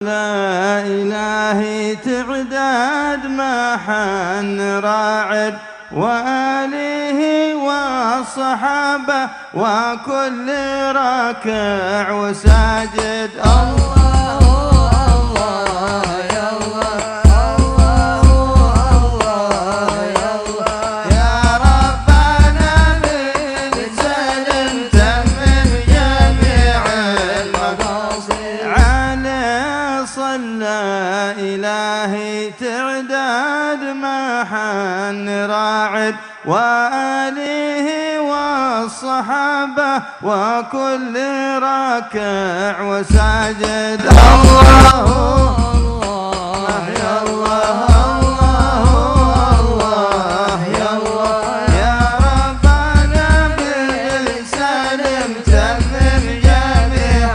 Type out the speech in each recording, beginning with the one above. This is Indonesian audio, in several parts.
لا إلهي تعداد ما حن راعد وآله والصحابة وكل راكع وساجد. الله الله يا الله الله الله يا الله يا ربنا بالسلم تمم جميع المقاصد. عليه صلى إلهي تعداد ما حن راعد وآله والصحابة وكل راكع وساجد. الله الله يا الله الله الله يا الله يا ربنا بالسلم تمم جميع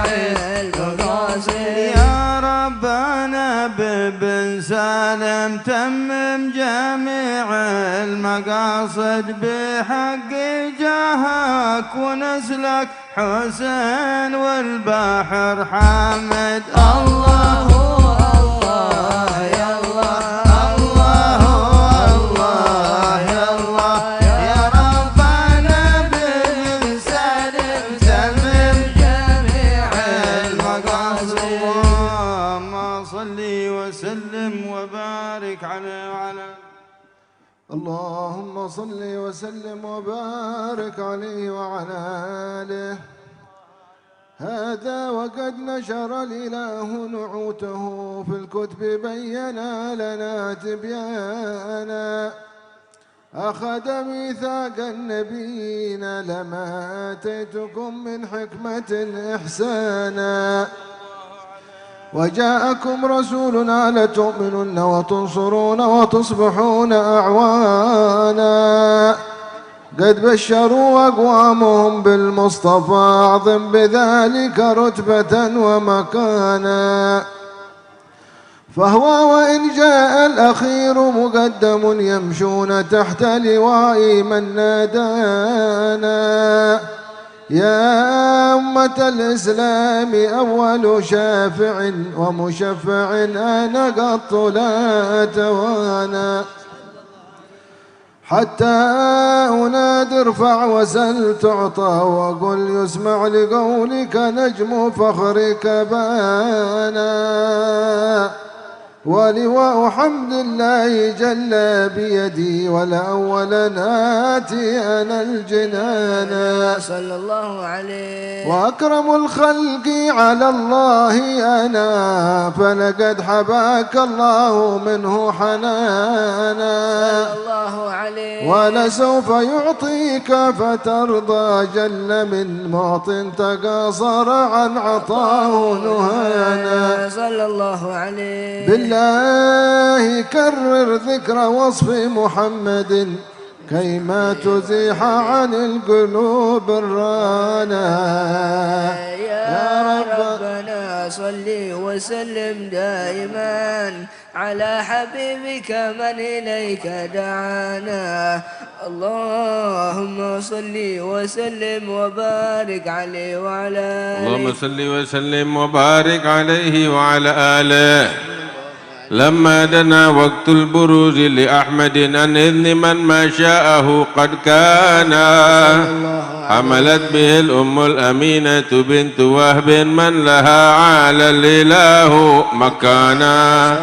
المقاصد. يا ربنا بالسلم تمم جميع المقاصد بحق جاهك ونسلك حسين والبحر حامد. الله الله يا الله الله الله يا الله يا ربنا بالسلم تمم جميع المقاصد. اللهم صل وسلم وبارك على اللهم صل وسلم وبارك عليه وعلى آله. هذا وقد نشر الإله نعوته في الكتب بينا لنا تبيانا. أخذ ميثاق النبيين لما آتيتكم من حكمة إحسانا. وجاءكم رسولنا لتؤمنن وتنصرون وتصبحون أعوانا. قد بشروا أقوامهم بالمصطفى أعظم بذلك رتبة ومكانا. فهو وإن جاء الأخير مقدم يمشون تحت لواء من نادانا. يا أمة الإسلام أول شافع ومشفع أنا قط لا أتوانى. حتى أنادي ارفع وسل تعطى وقل يسمع لقولك نجم فخرك بانا. ولواء حمد الله جل بيدي والأول آتي أنا الجنانا. صلى الله عليه. وأكرم الخلق على الله أنا فلقد حباك الله منه حنانا. صلى الله عليه. ولسوف يعطيك فترضى جل من معط تقاصر عن عطاه نهانا. صلى الله عليه. بالله كرر ذكر وصف محمد كيما تزيح عن القلوب الرانا. يا ربنا صل وسلم دائما على حبيبك من إليك دعانا. اللهم صل وسلم وبارك عليه وعلى آله. اللهم صل وسلم وبارك عليه وعلى آله. لما دنا وقت البروز لأحمد أن إذن من ما شاءه قد كان حملت به الأم الأمينة بنت وهب من لها عالى الإله مكانا.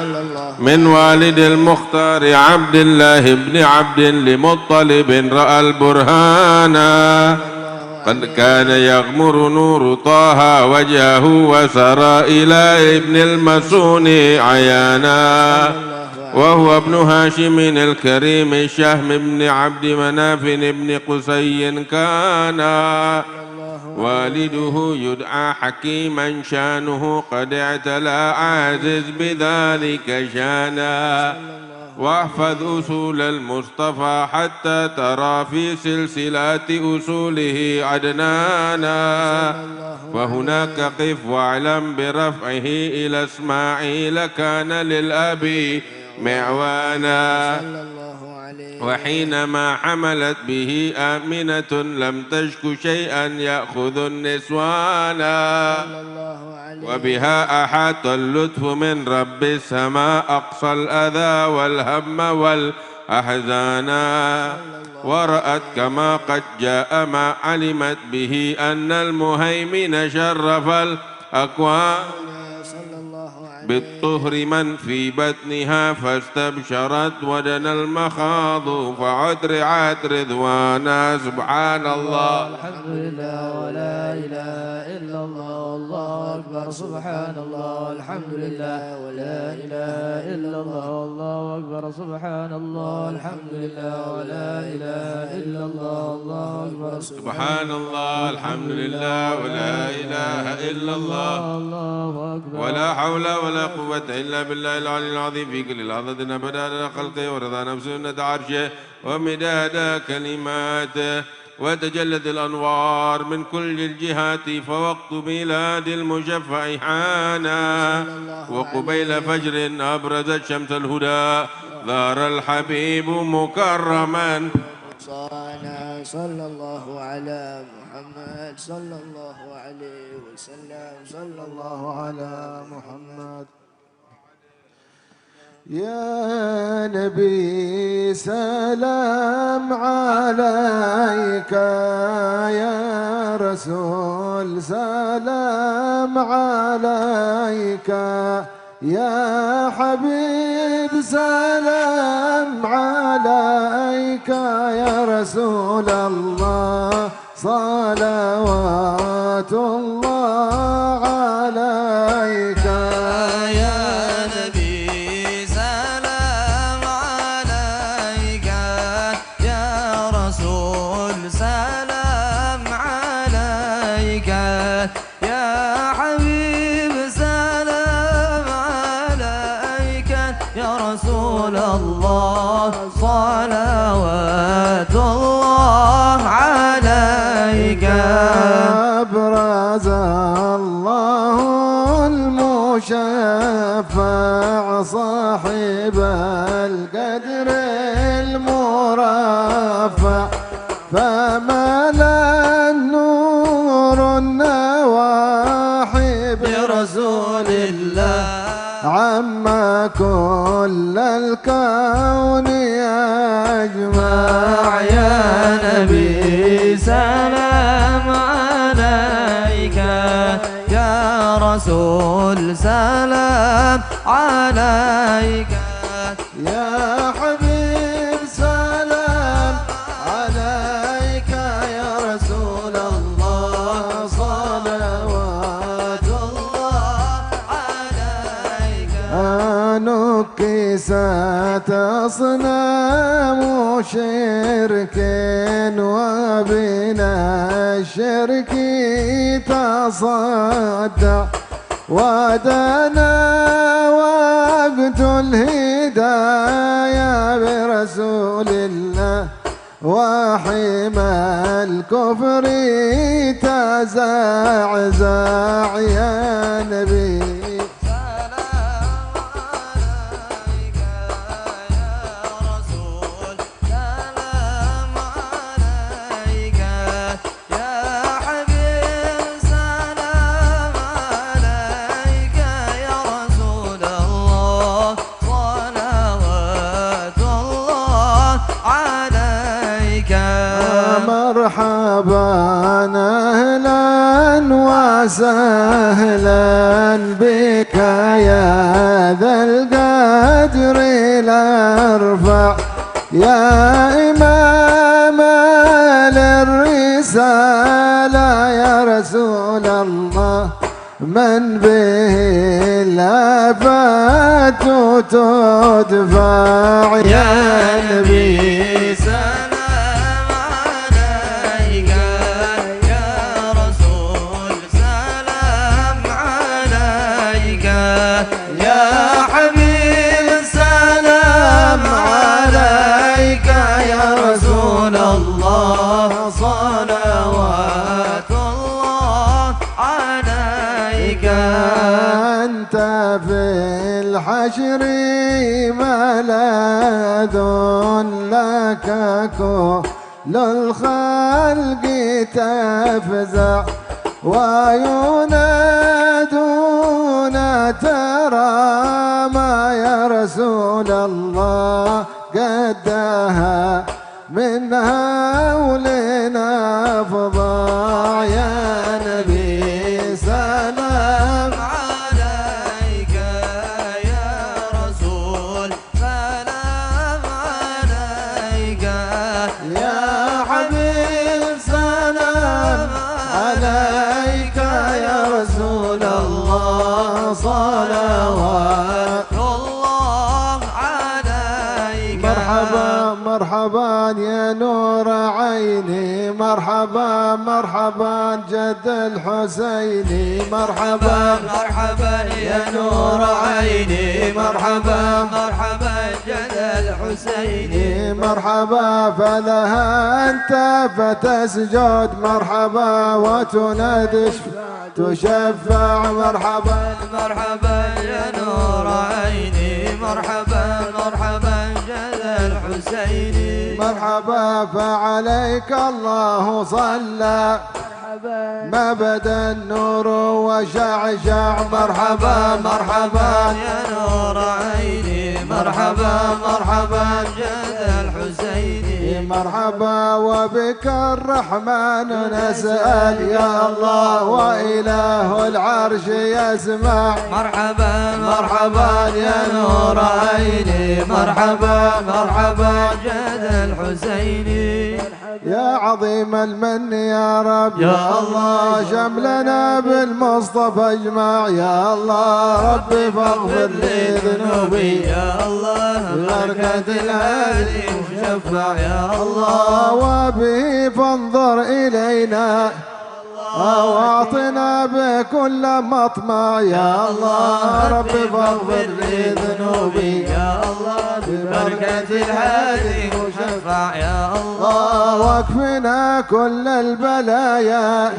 من والد المختار عبد الله بن عبد لمطلب رأى البرهانا. قد كان يغمر نور طه وجهه وسرى إلى ابن المسون عيانا. وهو ابن هاشم الكريم الشهم بن عبد مناف بن قسي كان. والده يدعى حكيما شانه قد اعتلى عازز بذلك شانا. واحفظ أصول المصطفى حتى ترى في سلسلات أصوله عدنانا. وهناك قف واعلم برفعه إلى إسماعيل كان للأب معوانا. وحينما حملت به آمنة لم تشك شيئا يأخذ النسوانا. وبها أحاط اللطف من رب السماء أقصى الأذى والهم والأحزان ورأت كما قد جاء ما علمت به أن المهيمن شرف الأكوان بالطهر من في بطنها فاستبشرت ودنا المخاض فعترعت رضوانا سبحان الله الحمد لله ولا إله إلا الله والله أكبر سبحان الله الحمد لله ولا إله إلا الله والله أكبر سبحان الله الحمد لله ولا إله إلا الله والله أكبر سبحان الله الحمد لله ولا إله إلا الله الله أكبر ولا حول ولا قوة إلا بالله العلي العظيم في كل لحظة أبدا خلقه ورضا نفسه ونة عرشه ومداد كلماته وتجلت الأنوار من كل الجهات فوقت ميلاد المشفع حانا وقبيل فجر أبرزت شمس الهدى ظهر الحبيب مكرما صلى الله على محمد صلى الله عليه وسلم صلى الله على محمد. يا نبي سلام عليك يا رسول سلام عليك يا حبيب سلام عليك يا رسول الله صلوات الله عليك يا نبي سلام عليك يا رسول سلام عليك يا حبيب سلام عليك يا رسول الله صلوات الله عليك أبرز الله المشفع صاحب القدر المرفع فملا النور النواحي برسول الله عما كل الكون أجمع يا نبي سلام عليك يا رسول سلام عليك يا حبيب سلام عليك يا رسول الله صلوات الله عليك نكست أصنام شرك وبنا الشرك تصدع ودنا وقت الهداية برسول الله وحمى الكفر تزعزع يا نبي مرحبا أهلا وسهلا بك يا ذا القدر الأرفع يا إمام الرسالة يا رسول الله من به الآفات تدفع يا نبي أنت في الحشر ملاذ لك كل الخلق تفزع وينادون ترى ما يا رسول الله قدها من هولنا فضاع يا نبي سلام عليك يا رسول سلام عليك يا حبيب سلام عليك يا رسول الله صلوات الله عليك مرحبا مرحبا يا نور عيني مرحبا مرحبا جد الحسيني مرحبا مرحبا يا نور عيني مرحبا مرحبا جد الحسيني مرحبا فلها أنت فتسجد مرحبا وتنادش تشفع مرحبا مرحبا يا نور عيني مرحبا مرحبا جد الحسيني مرحبا فعليك الله صلى ما بدا النور وشعشع مرحبا مرحبا يا نور عيني مرحبا مرحبا جد الحسيني مرحبا وبك الرحمن نسأل يا الله وإله العرش يسمع مرحبا مرحبا يا نور عيني مرحبا مرحبا جد الحسيني يا عظيم المن يا رب يا الله شملنا بالمصطفى اجمع يا الله ربي فاغفر لي ذنوبي يا الله بركة الهادي وشفع يا الله وبه فانظر إلينا واعطنا بكل مطمع يا الله ربي فاغفر لي ذنوبي يا الله ببركة الهادي وشفع يا الله واكفنا كل البلايا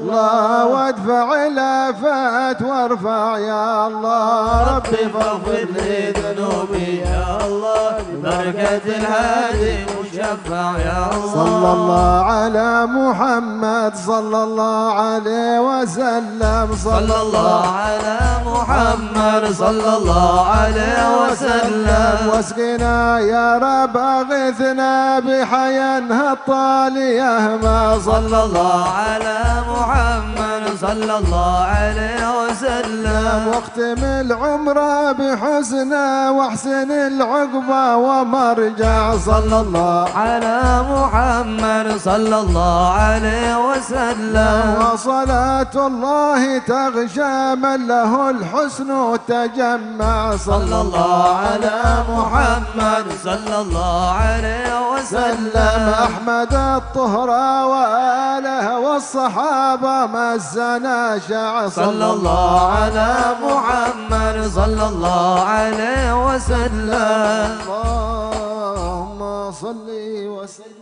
الله وادفع الآفات وارفع يا الله ربي فاغفر لي ذنوبي يا الله ببركة الهادي وشفع يا الله صلى الله على محمد صلى الله عليه وسلم صلى الله على محمد صلى الله عليه وسلم واسقنا يا رب اغثنا بحياة الطالية ما صلى الله على محمد صلى الله عليه وسلم واختم العمر بحسنى واحسن العقبى ومرجع صلى الله على محمد صلى الله عليه وسلم وصلاة الله تغشى من له الحسن تجمع صلى الله على محمد صلى الله عليه وسلم أحمد الطهرى وآله والصحابة مسنا شع صلى الله على محمد صلى الله عليه وسلم اللهم صل وسلم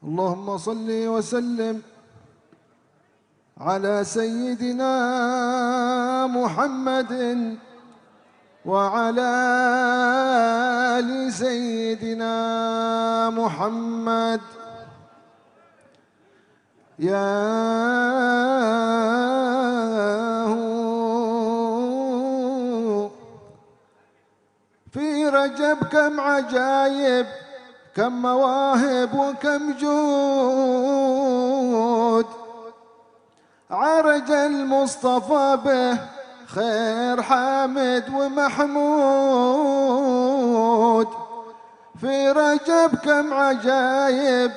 اللهم صل وسلم على سيدنا محمد وعلى آل سيدنا محمد يا في رجب كم عجايب كم مواهب وكم جود عرج المصطفى به خير حامد ومحمود في رجب كم عجايب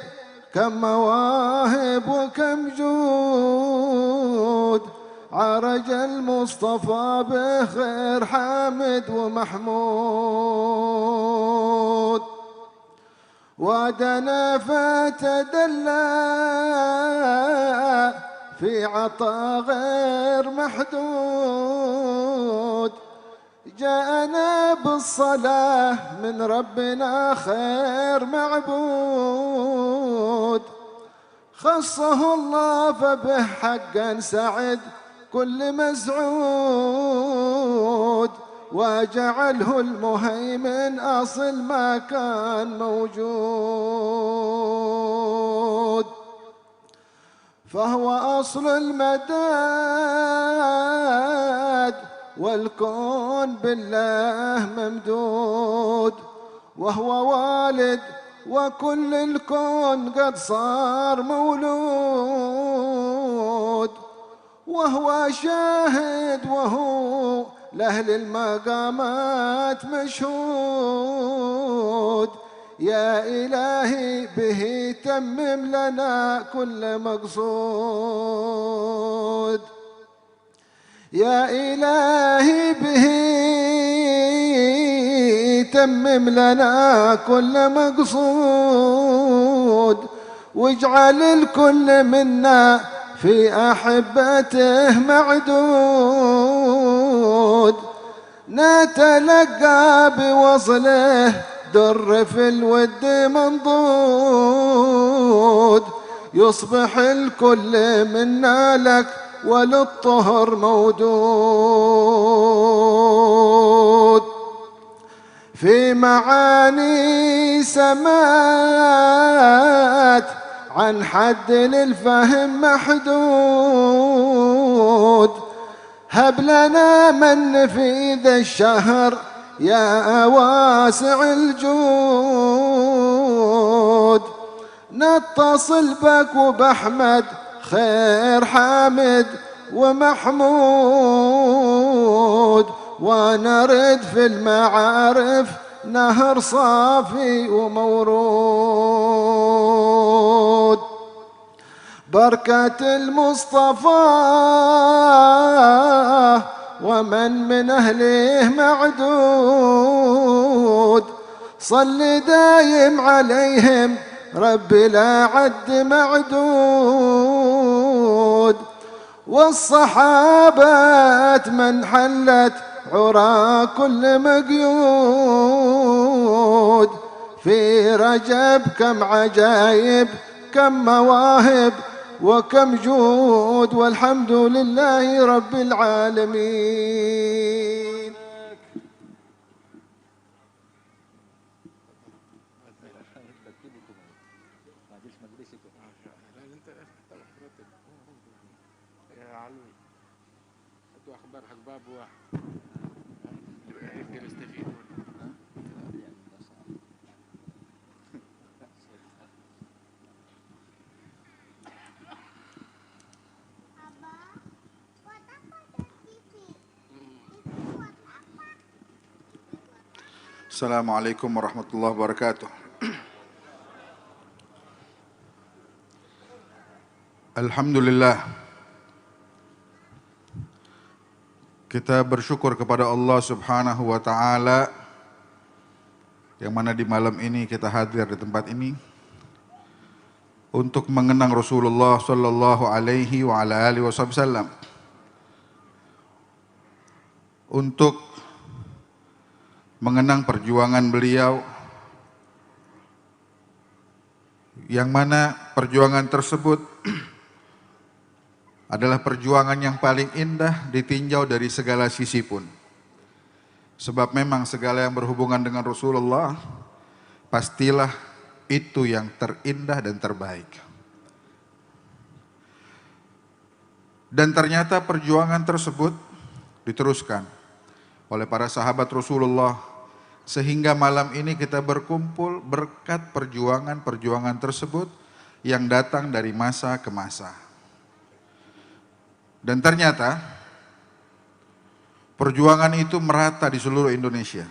كم مواهب وكم جود عرج المصطفى به خير حامد ومحمود ودنا فتدلى في عطا غير محدود جاءنا بالصلاة من ربنا خير معبود خصه الله فبه حقا سعد كل مزعود، وجعله المهيمن أصل ما كان موجود، فهو أصل المداد والكون بالله ممدود، وهو والد وكل الكون قد صار مولود، وهو شاهد وهو لأهل المقامات مشهود. يا إلهي به تمم لنا كل مقصود، يا إلهي به تمم لنا كل مقصود، واجعل الكل منا في أحبته معدود، نتلقى بوصله در في الود منضود، يصبح الكل منا لك وللطهر مودود، في معاني سمات عن حد للفهم محدود، هب لنا من في ذا الشهر يا واسع الجود، نتصل بك وبأحمد خير حامد ومحمود، ونرد في المعارف نهر صافي ومورود، بركة المصطفى ومن من أهله معدود، صل دايم عليهم ربي لا عد معدود، والصحابة من حلت عرى كل مقيود، في رجب كم عجائب كم مواهب وكم جود، والحمد لله رب العالمين. Assalamualaikum warahmatullahi wabarakatuh. Alhamdulillah, kita bersyukur kepada Allah Subhanahu wa Ta'ala yang mana di malam ini kita hadir di tempat ini untuk mengenang Rasulullah Sallallahu Alaihi wa ala alihi wasallam, untuk mengenang perjuangan beliau, yang mana perjuangan tersebut adalah perjuangan yang paling indah ditinjau dari segala sisi pun. Sebab memang segala yang berhubungan dengan Rasulullah pastilah itu yang terindah dan terbaik. Dan ternyata perjuangan tersebut diteruskan oleh para sahabat Rasulullah, sehingga malam ini kita berkumpul berkat perjuangan-perjuangan tersebut yang datang dari masa ke masa. Dan ternyata perjuangan itu merata di seluruh Indonesia.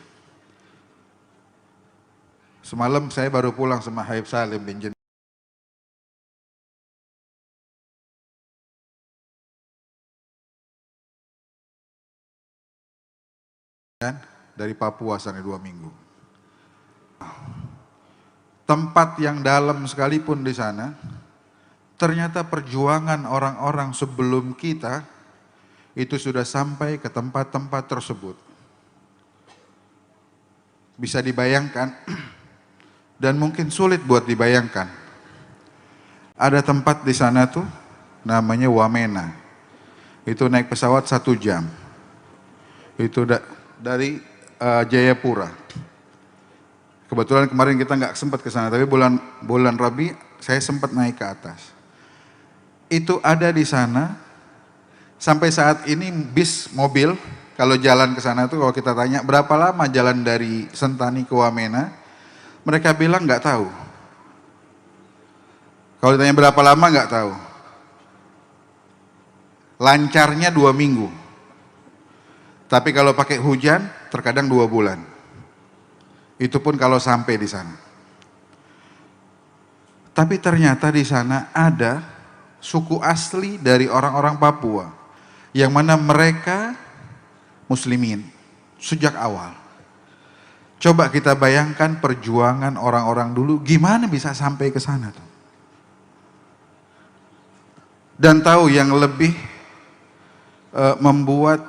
Semalam saya baru pulang sama Habib Salim bin Jen dari Papua sana 2 minggu. Tempat yang dalam sekalipun di sana, ternyata perjuangan orang-orang sebelum kita itu sudah sampai ke tempat-tempat tersebut. Bisa dibayangkan dan mungkin sulit buat dibayangkan. Ada tempat di sana tuh namanya Wamena. Itu naik pesawat 1 jam. Itu dari Jayapura. Kebetulan kemarin kita nggak sempat ke sana, tapi bulan Rabi saya sempat naik ke atas. Itu ada di sana sampai saat ini bis mobil kalau jalan ke sana tuh, kalau kita tanya berapa lama jalan dari Sentani ke Wamena, mereka bilang nggak tahu. Kalau ditanya berapa lama nggak tahu. Lancarnya 2 minggu. Tapi kalau pakai hujan terkadang 2 bulan. Itu pun kalau sampai di sana. Tapi ternyata di sana ada suku asli dari orang-orang Papua yang mana mereka muslimin sejak awal. Coba kita bayangkan perjuangan orang-orang dulu gimana bisa sampai ke sana tuh. Dan tahu yang lebih membuat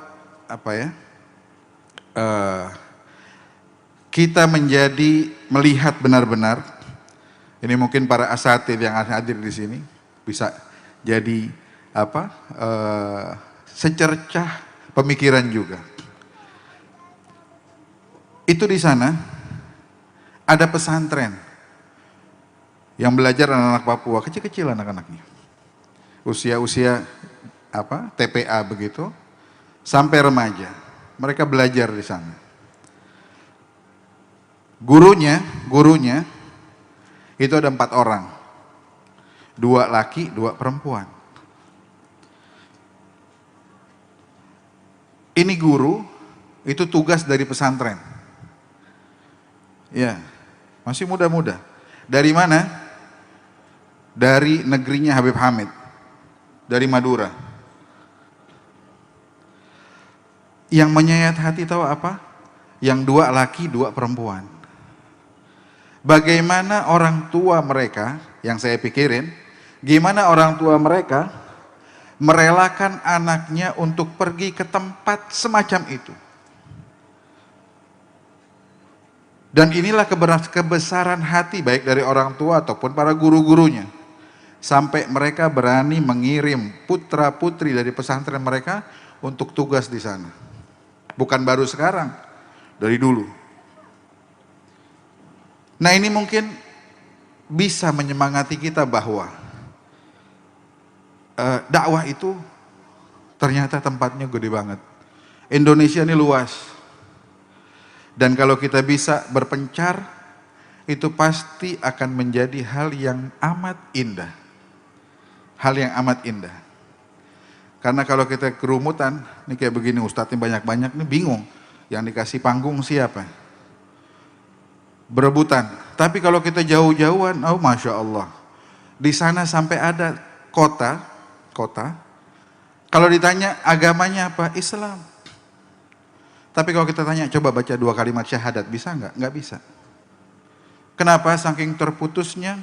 kita menjadi melihat benar-benar, ini mungkin para asatidz yang hadir di sini bisa jadi secercah pemikiran juga. Itu di sana ada pesantren yang belajar anak-anak Papua, kecil-kecil anak-anaknya. Usia-usia TPA begitu sampai remaja. Mereka belajar di sana. Gurunya itu ada 4 orang. 2 laki, 2 perempuan. Ini guru itu tugas dari pesantren. Ya, masih muda-muda. Dari mana? Dari negerinya Habib Hamid. Dari Madura. Yang menyayat hati tahu apa? Yang 2 laki, 2 perempuan. Bagaimana orang tua mereka, yang saya pikirin, gimana orang tua mereka merelakan anaknya untuk pergi ke tempat semacam itu. Dan inilah kebesaran hati baik dari orang tua ataupun para guru-gurunya. Sampai mereka berani mengirim putra-putri dari pesantren mereka untuk tugas di sana. Bukan baru sekarang, dari dulu. Nah ini mungkin bisa menyemangati kita bahwa dakwah itu ternyata tempatnya gede banget. Indonesia ini luas. Dan kalau kita bisa berpencar, itu pasti akan menjadi hal yang amat indah. Hal yang amat indah. Karena kalau kita kerumutan, ini kayak begini ustadznya banyak-banyak, ini bingung. Yang dikasih panggung siapa? Berebutan. Tapi kalau kita jauh-jauhan, oh Masya Allah. Di sana sampai ada kota. Kalau ditanya agamanya apa? Islam. Tapi kalau kita tanya, coba baca 2 kalimat syahadat, bisa nggak? Nggak bisa. Kenapa? Saking terputusnya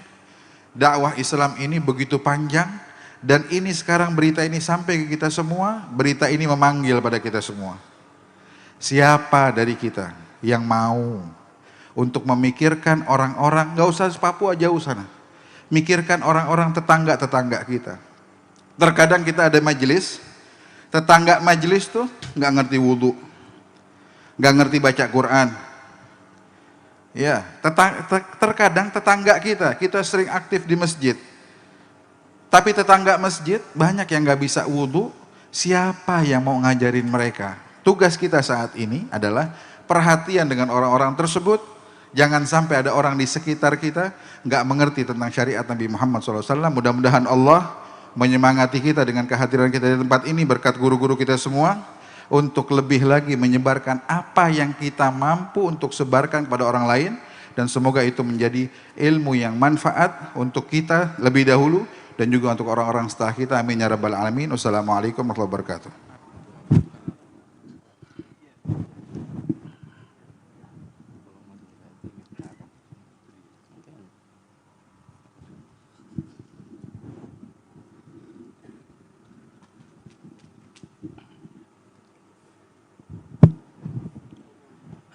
dakwah Islam ini begitu panjang, dan ini sekarang berita ini sampai ke kita semua, berita ini memanggil pada kita semua. Siapa dari kita yang mau untuk memikirkan orang-orang, nggak usah Papua jauh sana, mikirkan orang-orang tetangga-tetangga kita. Terkadang kita ada majelis, tetangga majelis tuh nggak ngerti wudhu, nggak ngerti baca Quran. Ya, terkadang tetangga kita sering aktif di masjid. Tapi tetangga masjid banyak yang nggak bisa wudhu, siapa yang mau ngajarin mereka? Tugas kita saat ini adalah perhatian dengan orang-orang tersebut. Jangan sampai ada orang di sekitar kita nggak mengerti tentang syariat Nabi Muhammad SAW. Mudah-mudahan Allah menyemangati kita dengan kehadiran kita di tempat ini berkat guru-guru kita semua. Untuk lebih lagi menyebarkan apa yang kita mampu untuk sebarkan kepada orang lain. Dan semoga itu menjadi ilmu yang manfaat untuk kita lebih dahulu. Dan juga untuk orang-orang setelah kita. Amin ya rabbal alamin. Wassalamualaikum warahmatullahi wabarakatuh.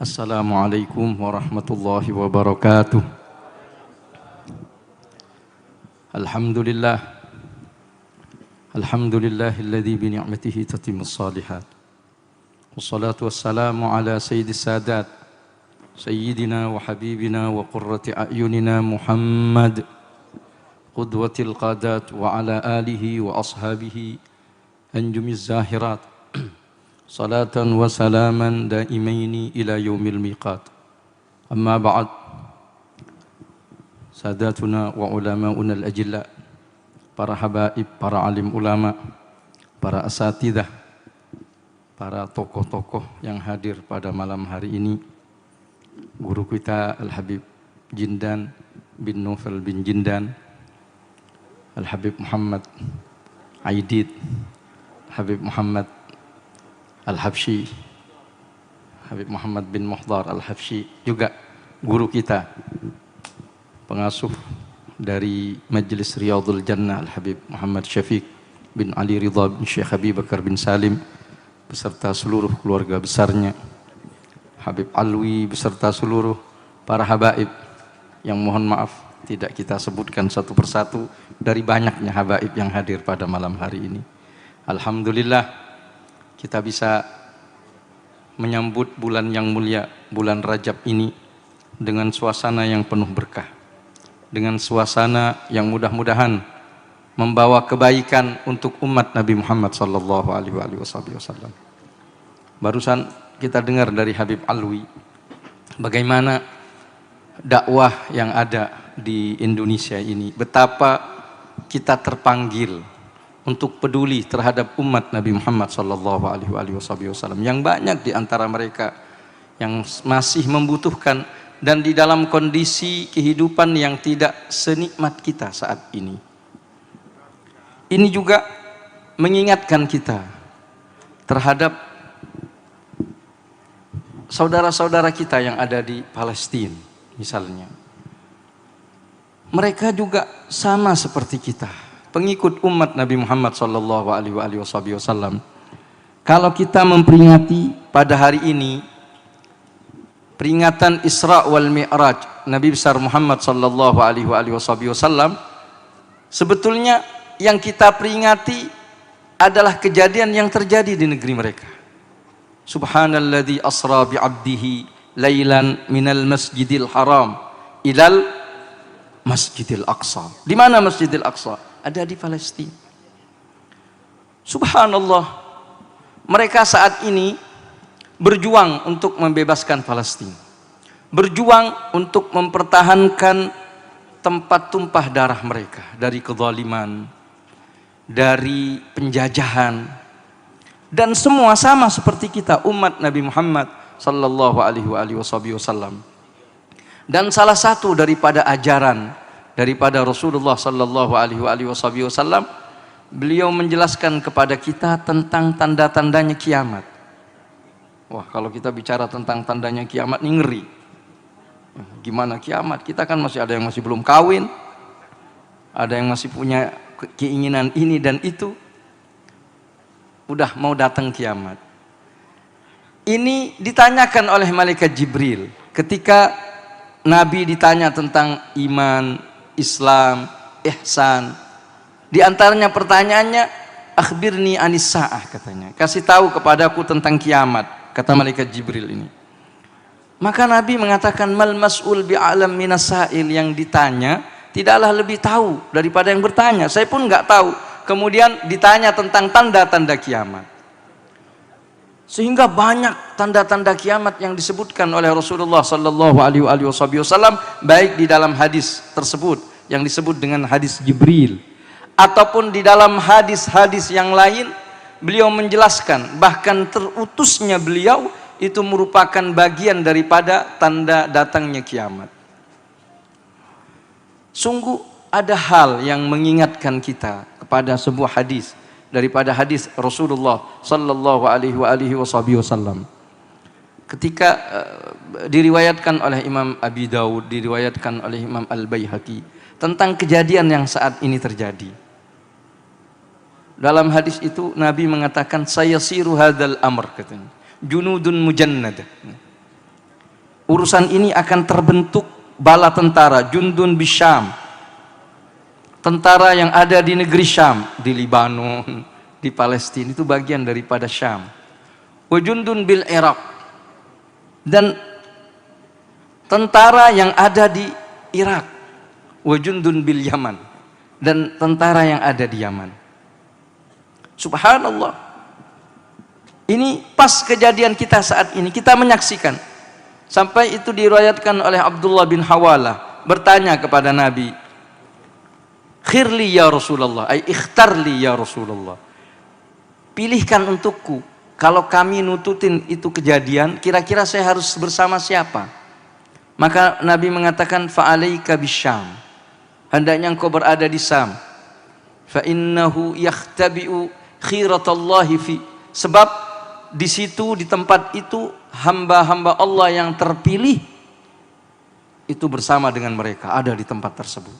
Assalamualaikum warahmatullahi wabarakatuh. Alhamdulillah. Alhamdulillahilladzi bi ni'matihi tatimmus shalihat. Wassalatu wassalamu ala sayyidis sadat sayyidina wa habibina wa qurrati a'yunina Muhammad qudwatil qadat wa ala alihi wa ashabihi anjumiz zahirat. Salatan wa salaman daimaini ila yaumil miqat. Amma ba'd. Sadatuna wa ulama'una al-ajilla, para habaib, para alim ulama, para asatidah, para tokoh-tokoh yang hadir pada malam hari ini. Guru kita Al-Habib Jindan bin Novel bin Jindan, Al-Habib Muhammad Aidid, Habib Muhammad Al-Habsyi, Habib Muhammad bin Muhdar Al-Habsyi, juga guru kita, pengasuh dari Majelis Riyadhul Jannah Al-Habib Muhammad Syafiq bin Ali Ridha bin Syekh Habib Bakar bin Salim beserta seluruh keluarga besarnya, Habib Alwi beserta seluruh para habaib yang mohon maaf tidak kita sebutkan satu persatu dari banyaknya habaib yang hadir pada malam hari ini. Alhamdulillah kita bisa menyambut bulan yang mulia, bulan Rajab ini dengan suasana yang penuh berkah, dengan suasana yang mudah-mudahan membawa kebaikan untuk umat Nabi Muhammad sallallahu alaihi wasallam. Barusan kita dengar dari Habib Alwi bagaimana dakwah yang ada di Indonesia ini, betapa kita terpanggil untuk peduli terhadap umat Nabi Muhammad sallallahu alaihi wasallam yang banyak di antara mereka yang masih membutuhkan dan di dalam kondisi kehidupan yang tidak senikmat kita saat ini. Ini juga mengingatkan kita terhadap saudara-saudara kita yang ada di Palestina misalnya. Mereka juga sama seperti kita, pengikut umat Nabi Muhammad sallallahu alaihi wasallam. Kalau kita memperingati pada hari ini peringatan Isra wal Mi'raj Nabi besar Muhammad sallallahu alaihi wasallam, sebetulnya yang kita peringati adalah kejadian yang terjadi di negeri mereka. Subhanalladzi asra bi 'abdihi lailan minal masjidil haram ilal Masjidil Aqsa. Di mana Masjidil Aqsa? Ada di Palestina. Subhanallah, mereka saat ini berjuang untuk membebaskan Palestina, berjuang untuk mempertahankan tempat tumpah darah mereka dari kezaliman, dari penjajahan, dan semua sama seperti kita umat Nabi Muhammad sallallahu alaihi wasallam. Dan salah satu daripada ajaran daripada Rasulullah sallallahu alaihi wasallam, beliau menjelaskan kepada kita tentang tanda-tandanya kiamat. Wah, kalau kita bicara tentang tandanya kiamat ini ngeri. Gimana kiamat? Kita kan masih ada yang masih belum kawin, ada yang masih punya keinginan ini dan itu. Udah mau datang kiamat. Ini ditanyakan oleh malaikat Jibril ketika Nabi ditanya tentang iman, Islam, ihsan. Di antaranya pertanyaannya, akhbirni anis sa'ah, katanya. Kasih tahu kepadaku tentang kiamat, kata malaikat Jibril ini. Maka Nabi mengatakan, mal mas'ul bi'alam minas sa'il, yang ditanya tidaklah lebih tahu daripada yang bertanya. Saya pun nggak tahu. Kemudian ditanya tentang tanda-tanda kiamat. Sehingga banyak tanda-tanda kiamat yang disebutkan oleh Rasulullah sallallahu alaihi wasallam, baik di dalam hadis tersebut yang disebut dengan hadis Jibril ataupun di dalam hadis-hadis yang lain. Beliau menjelaskan bahkan terutusnya beliau itu merupakan bagian daripada tanda datangnya kiamat. Sungguh ada hal yang mengingatkan kita kepada sebuah hadis daripada hadis Rasulullah sallallahu alaihi wasallam. Ketika diriwayatkan oleh Imam Abi Daud, diriwayatkan oleh Imam Al-Baihaqi tentang kejadian yang saat ini terjadi. Dalam hadis itu Nabi mengatakan, sayasiru hadzal amr, katanya, junudun mujannad. Urusan ini akan terbentuk bala tentara, jundun bisyam, Tentara yang ada di negeri Syam, di Libanon, di Palestina, itu bagian daripada Syam. Wa jundun bil Irak. Dan tentara yang ada di Irak. Wa jundun bil Yaman. Dan tentara yang ada di Yaman. Subhanallah. Ini pas kejadian kita saat ini, kita menyaksikan. Sampai itu diriwayatkan oleh Abdullah bin Hawalah, bertanya kepada Nabi, khirli ya Rasulullah, ay ikhtarli ya Rasulullah, pilihkan untukku, kalau kami nututin itu kejadian, kira-kira saya harus bersama siapa? Maka Nabi mengatakan, fa'alaika bisyam, hendaknya engkau berada di Syam, fa innahu yakhtabi'u khiratallahi fi, sebab di situ, di tempat itu, hamba-hamba Allah yang terpilih itu bersama dengan mereka, ada di tempat tersebut.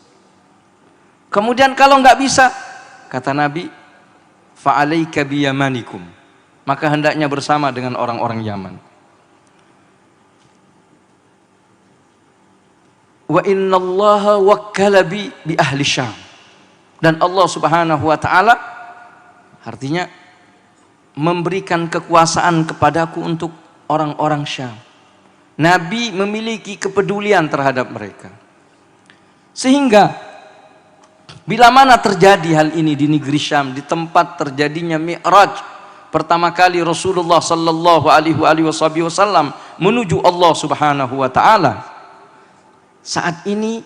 Kemudian kalau nggak bisa, kata Nabi, fa'alaika biyamanikum, maka hendaknya bersama dengan orang-orang Yaman. Wa innallaha wakkala bi ahli Syam, dan Allah Subhanahu wa taala artinya memberikan kekuasaan kepadaku untuk orang-orang Syam. Nabi memiliki kepedulian terhadap mereka, sehingga bila mana terjadi hal ini di negeri Syam, di tempat terjadinya Mi'raj pertama kali Rasulullah sallallahu alaihi wasallam menuju Allah Subhanahu wa taala, saat ini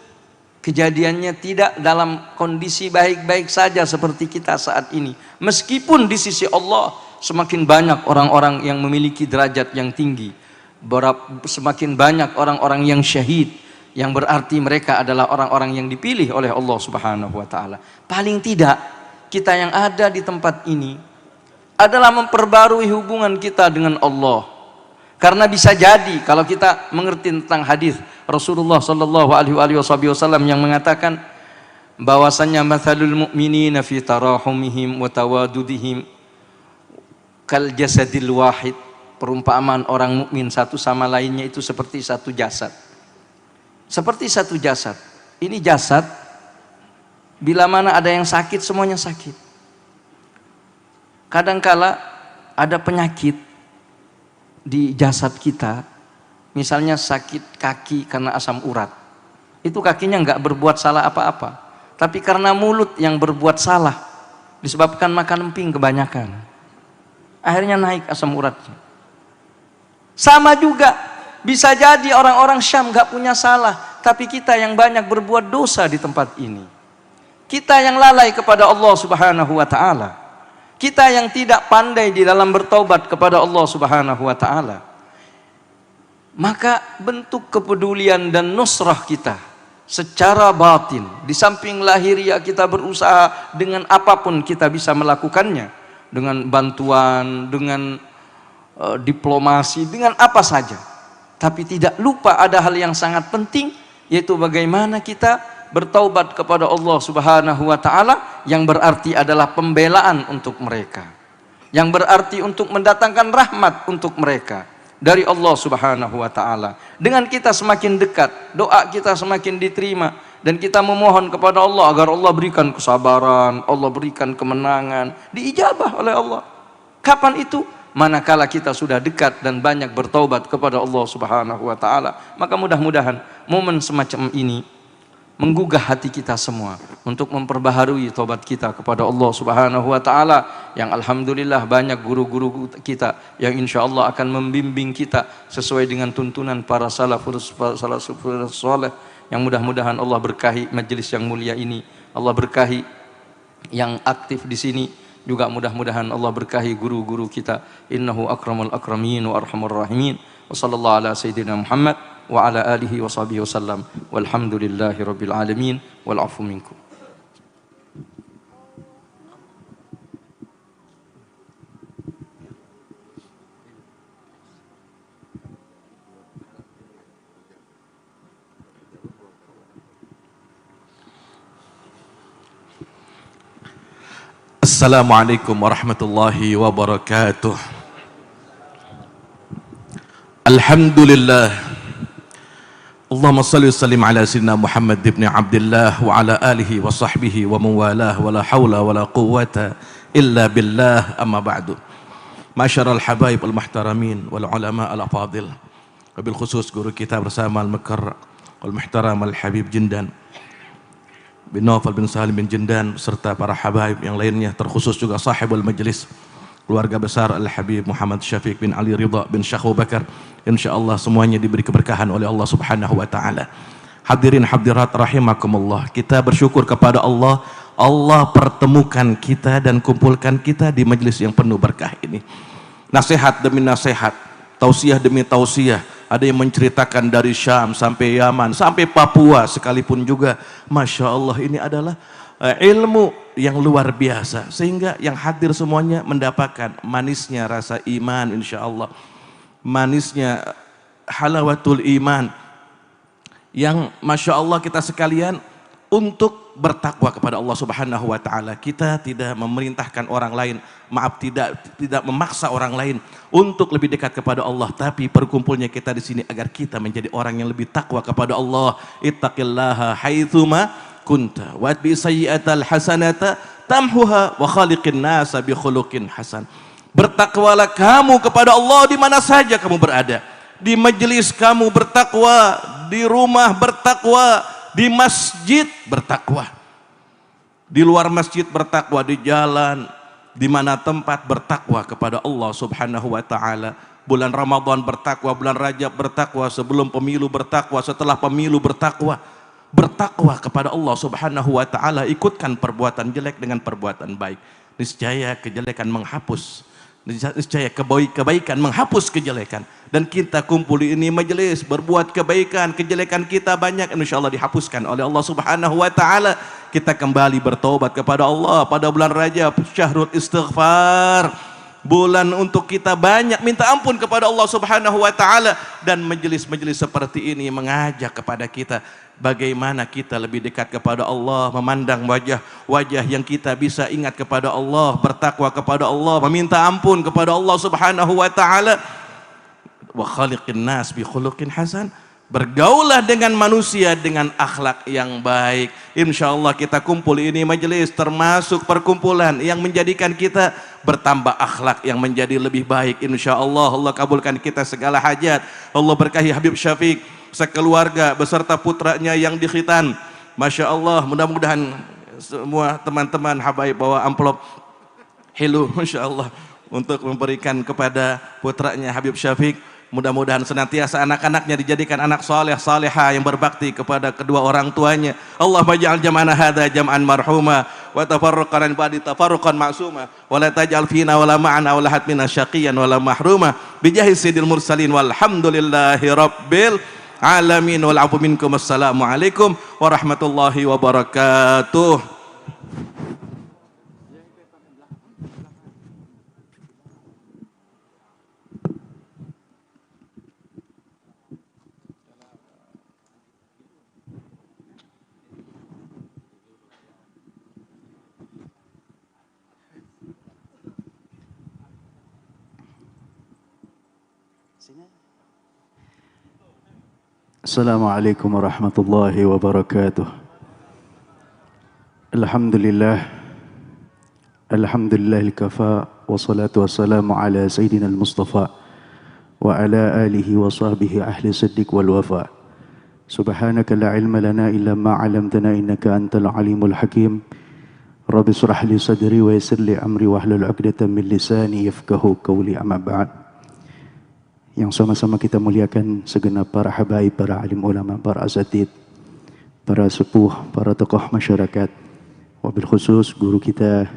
kejadiannya tidak dalam kondisi baik-baik saja seperti kita saat ini. Meskipun di sisi Allah semakin banyak orang-orang yang memiliki derajat yang tinggi, semakin banyak orang-orang yang syahid, yang berarti mereka adalah orang-orang yang dipilih oleh Allah Subhanahu wa taala. Paling tidak kita yang ada di tempat ini adalah memperbarui hubungan kita dengan Allah. Karena bisa jadi kalau kita mengerti tentang hadis Rasulullah sallallahu alaihi wasallam yang mengatakan bahwasannya mathalul mu'minina fi tarahumihim wa tawadudihim kal jasadil wahid, perumpamaan orang mukmin satu sama lainnya itu seperti satu jasad. Seperti satu jasad. Ini jasad, bila mana ada yang sakit, semuanya sakit. Kadangkala ada penyakit di jasad kita, misalnya sakit kaki karena asam urat. Itu kakinya nggak berbuat salah apa-apa, tapi karena mulut yang berbuat salah, disebabkan makan emping kebanyakan, akhirnya naik asam uratnya. Sama juga, bisa jadi orang-orang Syam nggak punya salah, tapi kita yang banyak berbuat dosa di tempat ini. Kita yang lalai kepada Allah Subhanahu wa taala. Kita yang tidak pandai di dalam bertaubat kepada Allah Subhanahu wa taala. Maka bentuk kepedulian dan nusrah kita secara batin, di samping lahiriah kita berusaha dengan apapun kita bisa melakukannya, dengan bantuan, dengan diplomasi, dengan apa saja. Tapi tidak lupa ada hal yang sangat penting, yaitu bagaimana kita bertaubat kepada Allah Subhanahu wa taala, yang berarti adalah pembelaan untuk mereka, yang berarti untuk mendatangkan rahmat untuk mereka dari Allah Subhanahu wa taala. Dengan kita semakin dekat, doa kita semakin diterima, dan kita memohon kepada Allah agar Allah berikan kesabaran, Allah berikan kemenangan, diijabah oleh Allah. Kapan itu? Manakala kita sudah dekat dan banyak bertaubat kepada Allah Subhanahu wa taala. Maka mudah-mudahan momen semacam ini menggugah hati kita semua untuk memperbaharui taubat kita kepada Allah Subhanahu wa taala, yang alhamdulillah banyak guru-guru kita yang insyaallah akan membimbing kita sesuai dengan tuntunan para salafus saleh, yang mudah-mudahan Allah berkahi majelis yang mulia ini, Allah berkahi yang aktif di sini, juga mudah-mudahan Allah berkahi guru-guru kita. Innahu akramul akramin wa arhamur rahimin. Wa sallallahu ala sayyidina Muhammad wa ala alihi wa sahbihi wasallam. Walhamdulillahi rabbil alamin wal afu minkum. Assalamualaikum warahmatullahi wabarakatuh. Alhamdulillah, Allahumma salli wa sallim ala sayyidina Muhammad ibn Abdullah wa ala alihi wa sahbihi wa mawalah wa la hawla wa la quwwata illa billah, amma ba'du. Masyarul habaib al-muhtaramin wal ulama al-afadil, wabil khusus guru kita bersama al-makar wal-muhtaram al-habib Jindan bin Naufal bin Salim bin Jindan serta para habaib yang lainnya, terkhusus juga sahibul majlis keluarga besar Al-Habib Muhammad Syafiq bin Ali Ridha bin Syekh Abu Bakar. Insyaallah semuanya diberi keberkahan oleh Allah Subhanahu wa taala. Hadirin hadirat rahimakumullah, kita bersyukur kepada Allah, Allah pertemukan kita dan kumpulkan kita di majlis yang penuh berkah ini. Nasihat demi nasihat, tausiah demi tausiah, ada yang menceritakan dari Syam sampai Yaman sampai Papua sekalipun juga. Masya Allah, ini adalah ilmu yang luar biasa, sehingga yang hadir semuanya mendapatkan manisnya rasa iman, insya Allah, manisnya halawatul iman, yang Masya Allah kita sekalian untuk bertakwa kepada Allah Subhanahu wa taala. Kita tidak memerintahkan orang lain, maaf, tidak memaksa orang lain untuk lebih dekat kepada Allah, tapi berkumpulnya kita di sini agar kita menjadi orang yang lebih takwa kepada Allah. Ittaqillaha haitsuma kunta wa bi sayyi'atal hasanata tamhuha wa khaliqin nasa bi khuluqin hasan. Bertakwalah kamu kepada Allah di mana saja kamu berada. Di majelis kamu bertakwa, di rumah bertakwa, di masjid bertakwa, di luar masjid bertakwa, di jalan, di mana tempat bertakwa kepada Allah Subhanahu wa taala. Bulan Ramadan bertakwa, bulan Rajab bertakwa, sebelum pemilu bertakwa, setelah pemilu bertakwa. Bertakwa kepada Allah Subhanahu wa taala, ikutkan perbuatan jelek dengan perbuatan baik. Niscaya kejelekan menghapus, niscaya kebaikan menghapus kejelekan. Dan kita kumpul ini majelis berbuat kebaikan, kejelekan kita banyak insyaallah dihapuskan oleh Allah Subhanahu wa taala. Kita kembali bertaubat kepada Allah pada bulan Rajab, syahrul istighfar, bulan untuk kita banyak minta ampun kepada Allah Subhanahu wa taala. Dan majelis-majelis seperti ini mengajak kepada kita bagaimana kita lebih dekat kepada Allah, memandang wajah-wajah yang kita bisa ingat kepada Allah, bertakwa kepada Allah, meminta ampun kepada Allah Subhanahu wa taala. Wa khaliqin nas bi khuluqin hasan, bergaulah dengan manusia dengan akhlak yang baik. Insyaallah kita kumpul ini majelis termasuk perkumpulan yang menjadikan kita bertambah akhlak yang menjadi lebih baik. Insyaallah Allah kabulkan kita segala hajat. Allah berkahi Habib Syafiq sekeluarga beserta putranya yang dikhitan. Masya Allah, mudah-mudahan semua teman-teman habaib bawa amplop hilu Masya Allah untuk memberikan kepada putranya Habib Syafiq. Mudah-mudahan senantiasa anak-anaknya dijadikan anak saleh salehah yang berbakti kepada kedua orang tuanya. Allahumma ja'al jam'ana hadza jam'an marhuma wa tafarruqan ba'di tafarruqan ma'suma wa la taj'al fina wa la ma'ana wa la hatmina syaqiyan wa la mahruma bi jahi sayyidil mursalin walhamdulillahi rabbil alamin wal afu minkum. Assalamualaikum warahmatullahi wabarakatuh. Assalamualaikum warahmatullahi wabarakatuh. Alhamdulillahil kafa, wassalatu wassalamu ala sayyidina al-Mustafa wa ala alihi wa sahbihi ahli siddiq wal wafa. Subhanaka la ilma lana illa ma 'allamtana innaka antal alimul hakim. Rabbi shrah li sadri wa yassir li amri wahlul 'uqdatam min lisani yafqahu qawli, amma ba'd. Yang sama-sama kita muliakan segenap para habaib, para alim ulama, para asatid, para sepuh, para tokoh masyarakat, wabil khusus guru kita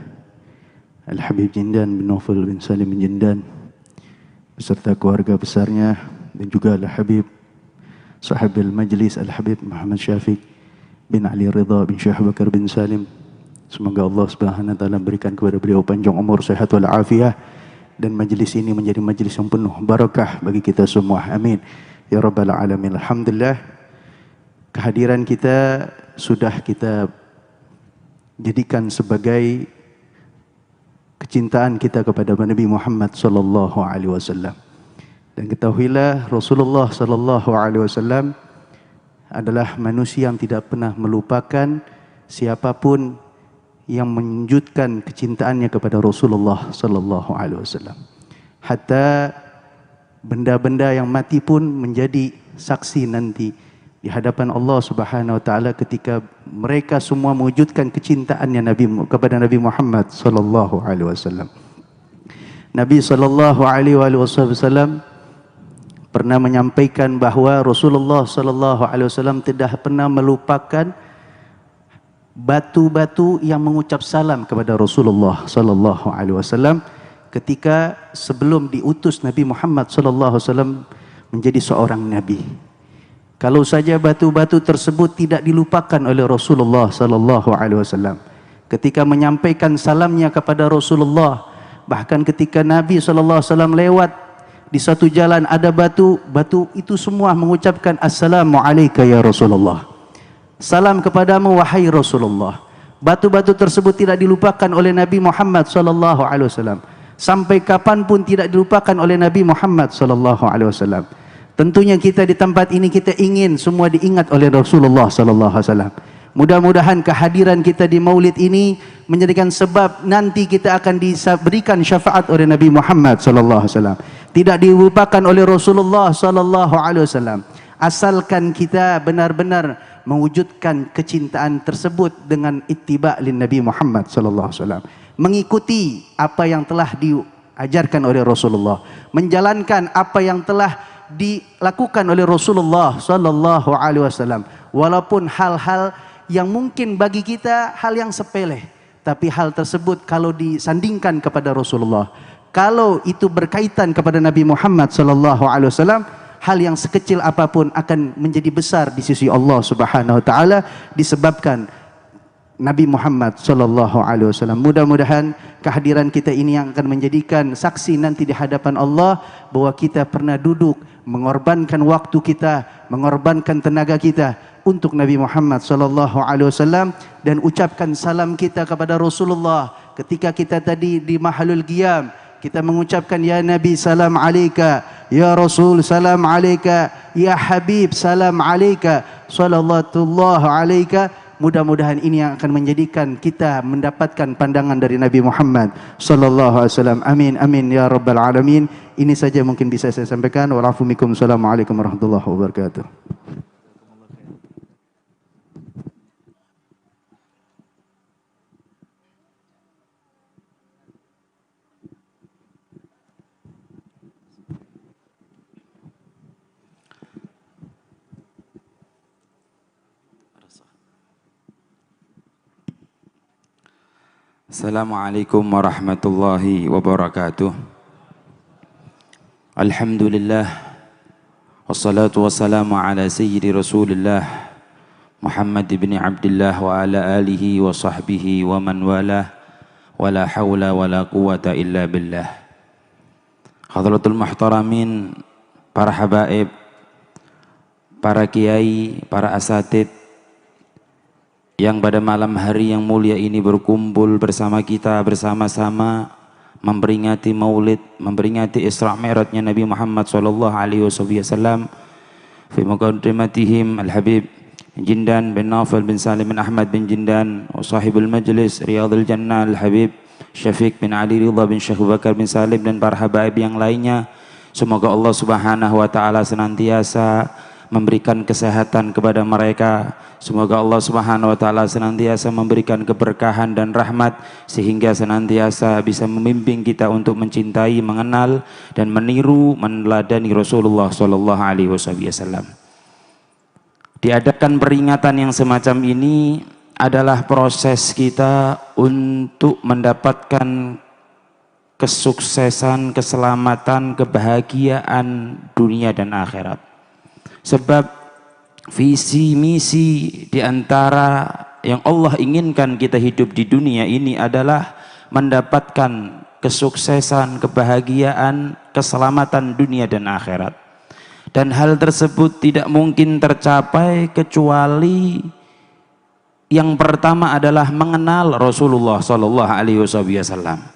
Al-Habib Jindan bin Naufal bin Salim bin Jindan beserta keluarga besarnya, dan juga Al-Habib sahibil majlis Al-Habib Muhammad Syafiq bin Ali Ridha bin Syekh Bakar bin Salim. Semoga Allah Subhanahu wa taala berikan kepada beliau panjang umur, sehat wal afiah, dan majlis ini menjadi majlis yang penuh barakah bagi kita semua. Amin ya rabbal alamin. Alhamdulillah, kehadiran kita sudah kita jadikan sebagai kecintaan kita kepada Nabi Muhammad sallallahu alaihi wasallam. Dan ketahuilah Rasulullah sallallahu alaihi wasallam adalah manusia yang tidak pernah melupakan siapapun yang menunjukkan kecintaannya kepada Rasulullah sallallahu alaihi wasallam. Hatta benda-benda yang mati pun menjadi saksi nanti di hadapan Allah Subhanahu wa taala ketika mereka semua mewujudkan kecintaannya kepada Nabi Muhammad sallallahu alaihi wasallam. Nabi sallallahu alaihi wasallam pernah menyampaikan bahawa Rasulullah sallallahu alaihi wasallam tidak pernah melupakan batu-batu yang mengucap salam kepada Rasulullah sallallahu alaihi wasallam ketika sebelum diutus Nabi Muhammad sallallahu alaihi wasallam menjadi seorang nabi. Kalau saja batu-batu tersebut tidak dilupakan oleh Rasulullah sallallahu alaihi wasallam ketika menyampaikan salamnya kepada Rasulullah, bahkan ketika Nabi sallallahu alaihi wasallam lewat di satu jalan ada batu itu semua mengucapkan assalamu alayka ya Rasulullah. Salam kepadamu wahai Rasulullah. Batu-batu tersebut tidak dilupakan oleh Nabi Muhammad sallallahu alaihi wasallam. Sampai kapanpun tidak dilupakan oleh Nabi Muhammad sallallahu alaihi wasallam. Tentunya kita di tempat ini kita ingin semua diingat oleh Rasulullah sallallahu alaihi wasallam. Mudah-mudahan kehadiran kita di Maulid ini menjadikan sebab nanti kita akan diberikan syafaat oleh Nabi Muhammad sallallahu alaihi wasallam. Tidak dilupakan oleh Rasulullah sallallahu alaihi wasallam. Asalkan kita benar-benar mewujudkan kecintaan tersebut dengan ittiba' lin Nabi Muhammad sallallahu alaihi wasallam. Mengikuti apa yang telah diajarkan oleh Rasulullah, menjalankan apa yang telah dilakukan oleh Rasulullah sallallahu alaihi wasallam, walaupun hal-hal yang mungkin bagi kita hal yang sepele, tapi hal tersebut kalau disandingkan kepada Rasulullah, kalau itu berkaitan kepada Nabi Muhammad sallallahu alaihi wasallam, hal yang sekecil apapun akan menjadi besar di sisi Allah Subhanahu wa taala disebabkan Nabi Muhammad sallallahu alaihi wasallam. Mudah-mudahan kehadiran kita ini yang akan menjadikan saksi nanti di hadapan Allah bahwa kita pernah duduk mengorbankan waktu kita, mengorbankan tenaga kita untuk Nabi Muhammad sallallahu alaihi wasallam, dan ucapkan salam kita kepada Rasulullah ketika kita tadi di mahalul qiyam, kita mengucapkan ya Nabi salam alaika, ya Rasul salam alaika, ya Habib salam alaika, sallallahu alaika. Mudah-mudahan ini yang akan menjadikan kita mendapatkan pandangan dari Nabi Muhammad sallallahu alaihi wasallam. Amin amin ya rabbal alamin. Ini saja mungkin bisa saya sampaikan. Wassalamualaikum warahmatullahi wabarakatuh. Assalamualaikum warahmatullahi wabarakatuh. Alhamdulillah, wassalatu wassalamu ala sayyidi Rasulillah Muhammad ibn Abdullah wa ala alihi wa sahbihi wa man walah, wa la hawla wa la quwata illa billah. Hadratul muhtaramin, para habaib, para kiai, para asatid yang pada malam hari yang mulia ini berkumpul bersama kita bersama-sama memperingati Maulid, memperingati Isra' Mi'rajnya Nabi Muhammad sallallahu alaihi wasallam. Fi muqaddimatihim Al-Habib Jindan bin Naufal bin Salim bin Ahmad bin Jindan wa sahibul majlis Riyadhul Jannah Al-Habib Syafiq bin Ali Ridha bin Syekh Bakar bin Salim dan para habaib yang lainnya. Semoga Allah Subhanahu wa taala senantiasa memberikan kesehatan kepada mereka. Semoga Allah Subhanahu wa taala senantiasa memberikan keberkahan dan rahmat sehingga senantiasa bisa membimbing kita untuk mencintai, mengenal dan meniru, meneladani Rasulullah sallallahu alaihi wasallam. Diadakan peringatan yang semacam ini adalah proses kita untuk mendapatkan kesuksesan, keselamatan, kebahagiaan dunia dan akhirat. Sebab visi misi di antara yang Allah inginkan kita hidup di dunia ini adalah mendapatkan kesuksesan, kebahagiaan, keselamatan dunia dan akhirat. Dan hal tersebut tidak mungkin tercapai kecuali yang pertama adalah mengenal Rasulullah sallallahu alaihi wasallam.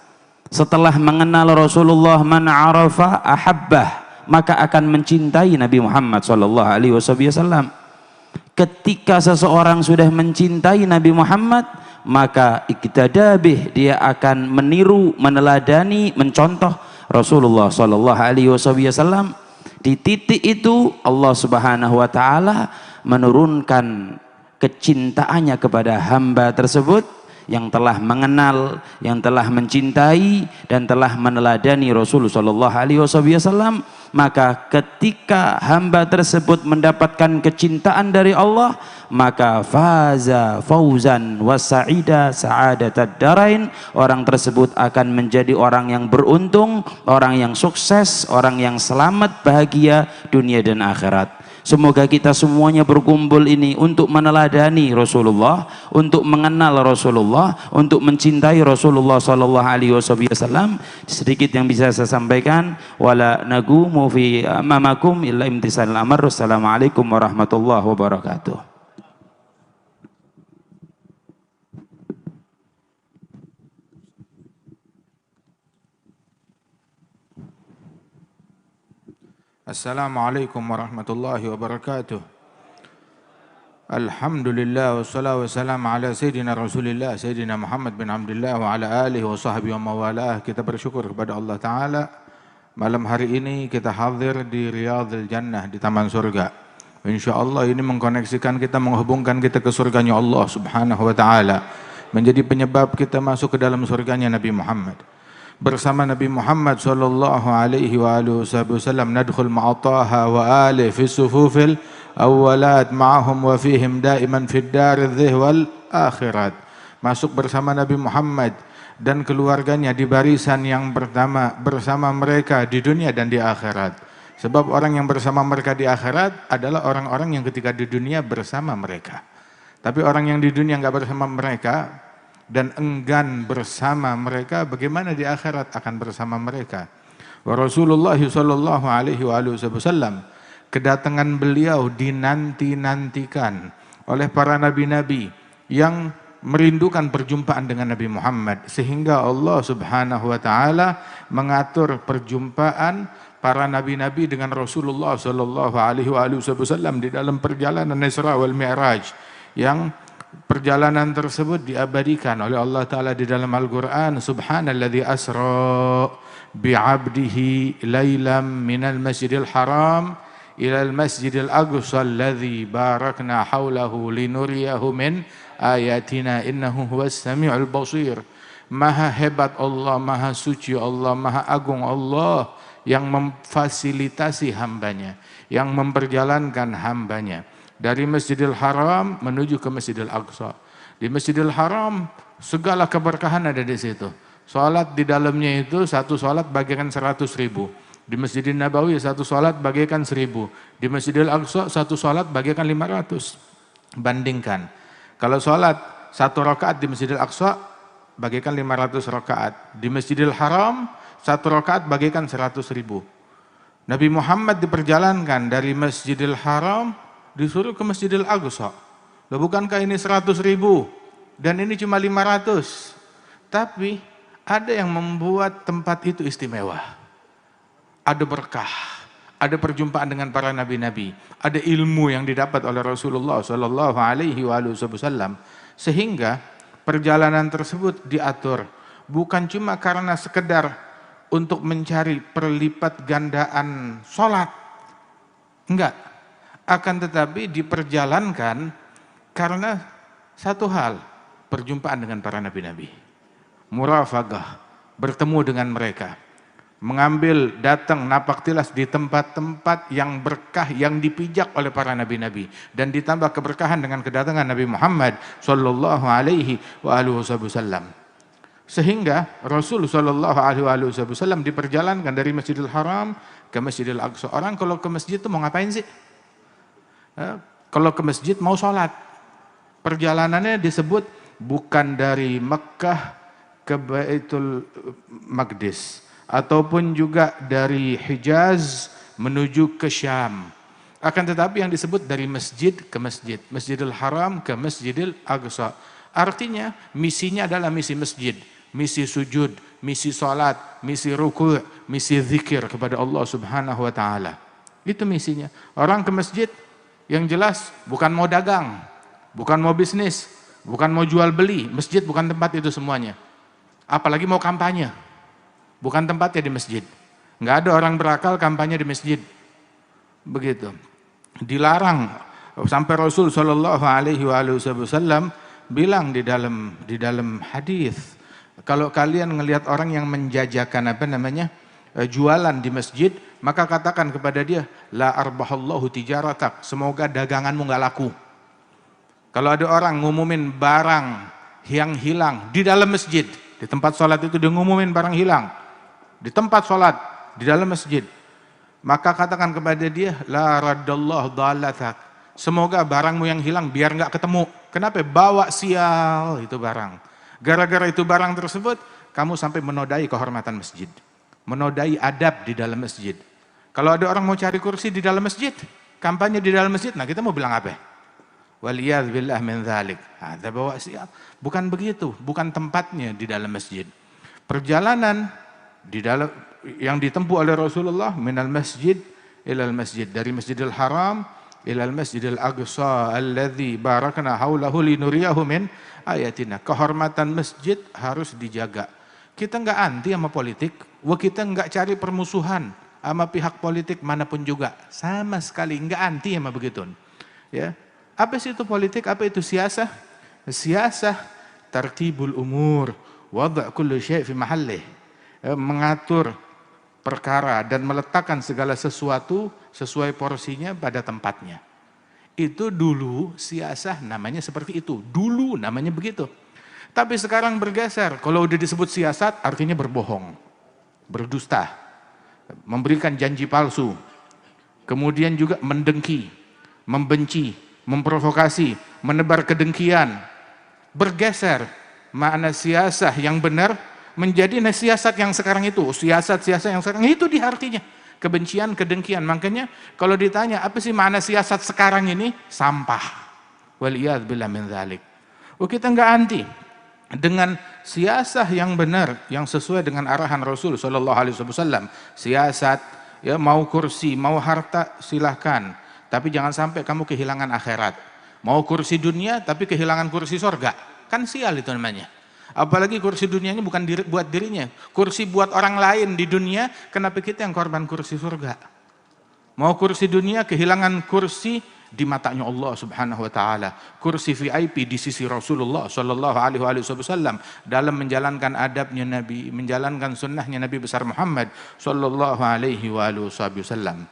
Setelah mengenal Rasulullah, man arafa ahabbah, maka akan mencintai Nabi Muhammad sallallahu alaihi wasallam. ketika seseorang sudah mencintai Nabi Muhammad, maka iktidabih, dia akan meniru, meneladani, mencontoh Rasulullah sallallahu alaihi wasallam. Di titik itu Allah Subhanahu wa taala menurunkan kecintaannya kepada hamba tersebut yang telah mengenal, yang telah mencintai dan telah meneladani Rasulullah sallallahu alaihi wasallam. Maka ketika hamba tersebut mendapatkan kecintaan dari Allah, maka faza fauzan wasa'ida sa'adatad darain, orang tersebut akan menjadi orang yang beruntung, orang yang sukses, orang yang selamat bahagia dunia dan akhirat. Semoga kita semuanya berkumpul ini untuk meneladani Rasulullah, untuk mengenal Rasulullah, untuk mencintai Rasulullah sallallahu alaihi wasallam. Sedikit yang bisa saya sampaikan, wala nagumu fi amamakum illa imtisal amr. Wassalamualaikum warahmatullahi wabarakatuh. Assalamualaikum warahmatullahi wabarakatuh. Alhamdulillah wassalatu wassalamu ala sayyidina Rasulillah Sayyidina Muhammad bin Abdullah wa ala alihi wa sahbihi wa mawalah. Kita bersyukur kepada Allah Ta'ala, malam hari ini kita hadir di Riyadhil Jannah, di Taman Surga. InsyaAllah ini mengkoneksikan kita, menghubungkan kita ke surganya Allah Subhanahu wa Ta'ala, menjadi penyebab kita masuk ke dalam surganya Nabi Muhammad. Bersama Nabi Muhammad sallallahu alaihi wa alihi wasallam nadkhul ma'ataha wa ali fi sufufil awalat ma'ahum wa fihim daiman fid daridh wal akhirat. Masuk bersama Nabi Muhammad dan keluarganya di barisan yang pertama bersama mereka di dunia dan di akhirat. Sebab orang yang bersama mereka di akhirat adalah orang-orang yang ketika di dunia bersama mereka. Tapi orang yang di dunia enggak bersama mereka dan enggan bersama mereka, bagaimana di akhirat akan bersama mereka? Wa Rasulullah sallallahu alaihi wasallam, kedatangan beliau dinanti-nantikan oleh para nabi-nabi yang merindukan perjumpaan dengan Nabi Muhammad, sehingga Allah Subhanahu wa taala mengatur perjumpaan para nabi-nabi dengan Rasulullah sallallahu alaihi wasallam di dalam perjalanan Isra wal Mi'raj, yang perjalanan tersebut diabadikan oleh Allah Ta'ala di dalam Al-Quran. Subhanalladzi asra bi'abdihi laylam minal masjidil haram ilal masjidil aqsa alladzi barakna hawlahu linuriyahu min ayatina innahu huwas sami'ul basir. Maha hebat Allah, maha suci Allah, maha agung Allah yang memfasilitasi hambanya, yang memperjalankan hambanya dari Masjidil Haram menuju ke Masjidil Aqsa. Di Masjidil Haram segala keberkahan ada di situ. Salat di dalamnya itu satu salat bagaikan 100.000. Di Masjidil Nabawi satu salat bagaikan 1.000. Di Masjidil Aqsa satu salat bagaikan 500. Bandingkan. Kalau salat satu rakaat di Masjidil Aqsa bagaikan 500 rakaat. Di Masjidil Haram satu rakaat bagaikan 100.000. Nabi Muhammad diperjalankan dari Masjidil Haram disuruh ke Masjidil Aqsa. Loh, bukankah ini 100.000 dan ini cuma 500? Tapi ada yang membuat tempat itu istimewa. Ada berkah, ada perjumpaan dengan para nabi-nabi, ada ilmu yang didapat oleh Rasulullah sallallahu alaihi wasallam, sehingga perjalanan tersebut diatur bukan cuma karena sekedar untuk mencari perlipat gandaan sholat, enggak. Akan tetapi diperjalankan karena satu hal, perjumpaan dengan para nabi-nabi, murafaqah, bertemu dengan mereka, mengambil datang napak tilas di tempat-tempat yang berkah yang dipijak oleh para nabi-nabi, dan ditambah keberkahan dengan kedatangan Nabi Muhammad sallallahu alaihi wasallam. Sehingga Rasul sallallahu alaihi wasallam diperjalankan dari Masjidil Haram ke Masjidil Aqsa. Orang kalau ke masjid itu mau ngapain sih? Kalau ke masjid mau sholat, perjalanannya disebut bukan dari Mekkah ke Baitul Maqdis ataupun juga dari Hijaz menuju ke Syam. Akan tetapi yang disebut dari masjid ke masjid, Masjidil Haram ke Masjidil Aqsa. Artinya misinya adalah misi masjid, misi sujud, misi sholat, misi ruku', misi zikir kepada Allah Subhanahu wa taala. Itu misinya. Orang ke masjid Yang jelas bukan mau dagang, bukan mau bisnis, bukan mau jual beli. Masjid bukan tempat itu semuanya. Apalagi mau kampanye. Bukan tempatnya di masjid. Nggak ada orang berakal kampanye di masjid. Begitu. Dilarang. Sampai Rasul Shallallahu Alaihi Wasallam bilang di dalam hadis, kalau kalian ngelihat orang yang menjajakan jualan di masjid, maka katakan kepada dia, la arbahallahu tijaratak, semoga daganganmu nggak laku. Kalau ada orang ngumumin barang yang hilang di dalam masjid, di tempat sholat itu dia ngumumin barang hilang, di tempat sholat, di dalam masjid, maka katakan kepada dia, la raddallahu dhalatak, semoga barangmu yang hilang biar nggak ketemu. Kenapa? Bawa sial itu barang. Gara-gara itu barang tersebut, kamu sampai menodai kehormatan masjid. Menodai adab di dalam masjid. Kalau ada orang mau cari kursi di dalam masjid, kampanye di dalam masjid, nah kita mau bilang apa? Waliyadzubillah min dzalik. Ada bawa sial. Bukan begitu, bukan tempatnya di dalam masjid. Perjalanan di dalam yang ditempuh oleh Rasulullah minal masjid ilal masjid, dari Masjidil Haram ilal Masjidil Aqsa alladzi barakna haulahu linuriyahu min ayatina. Kehormatan masjid harus dijaga. Kita enggak anti sama politik, kita enggak cari permusuhan sama pihak politik manapun juga. Sama sekali enggak anti sama begitu. Ya. Apa sih itu politik? Apa itu siasah? Siasah tartibul umur, wada' kullu syai' fi mahallih. Mengatur perkara dan meletakkan segala sesuatu sesuai porsinya pada tempatnya. Itu dulu siasah namanya seperti itu. Dulu namanya begitu. Tapi sekarang bergeser. Kalau udah disebut siasat artinya berbohong, berdusta, memberikan janji palsu, kemudian juga mendengki, membenci, memprovokasi, menebar kedengkian. Bergeser makna siasah yang benar menjadi siasat yang sekarang itu. Siasat-siasat yang sekarang itu di artinya kebencian, kedengkian. Makanya kalau ditanya apa sih makna siasat sekarang ini? Sampah. Waliyadzubillah min dzalik. Kita enggak anti dengan siasat yang benar, yang sesuai dengan arahan Rasul sallallahu alaihi wasallam. Siasat, ya, mau kursi, mau harta silahkan, tapi jangan sampai kamu kehilangan akhirat. Mau kursi dunia tapi kehilangan kursi surga. Kan sial itu namanya. Apalagi kursi dunianya bukan buat dirinya, kursi buat orang lain di dunia. Kenapa kita yang korban kursi surga? Mau kursi dunia kehilangan kursi di matanya Allah Subhanahu wa taala, kursi VIP di sisi Rasulullah sallallahu alaihi wasallam dalam menjalankan adabnya Nabi, menjalankan sunnahnya Nabi besar Muhammad sallallahu alaihi wasallam.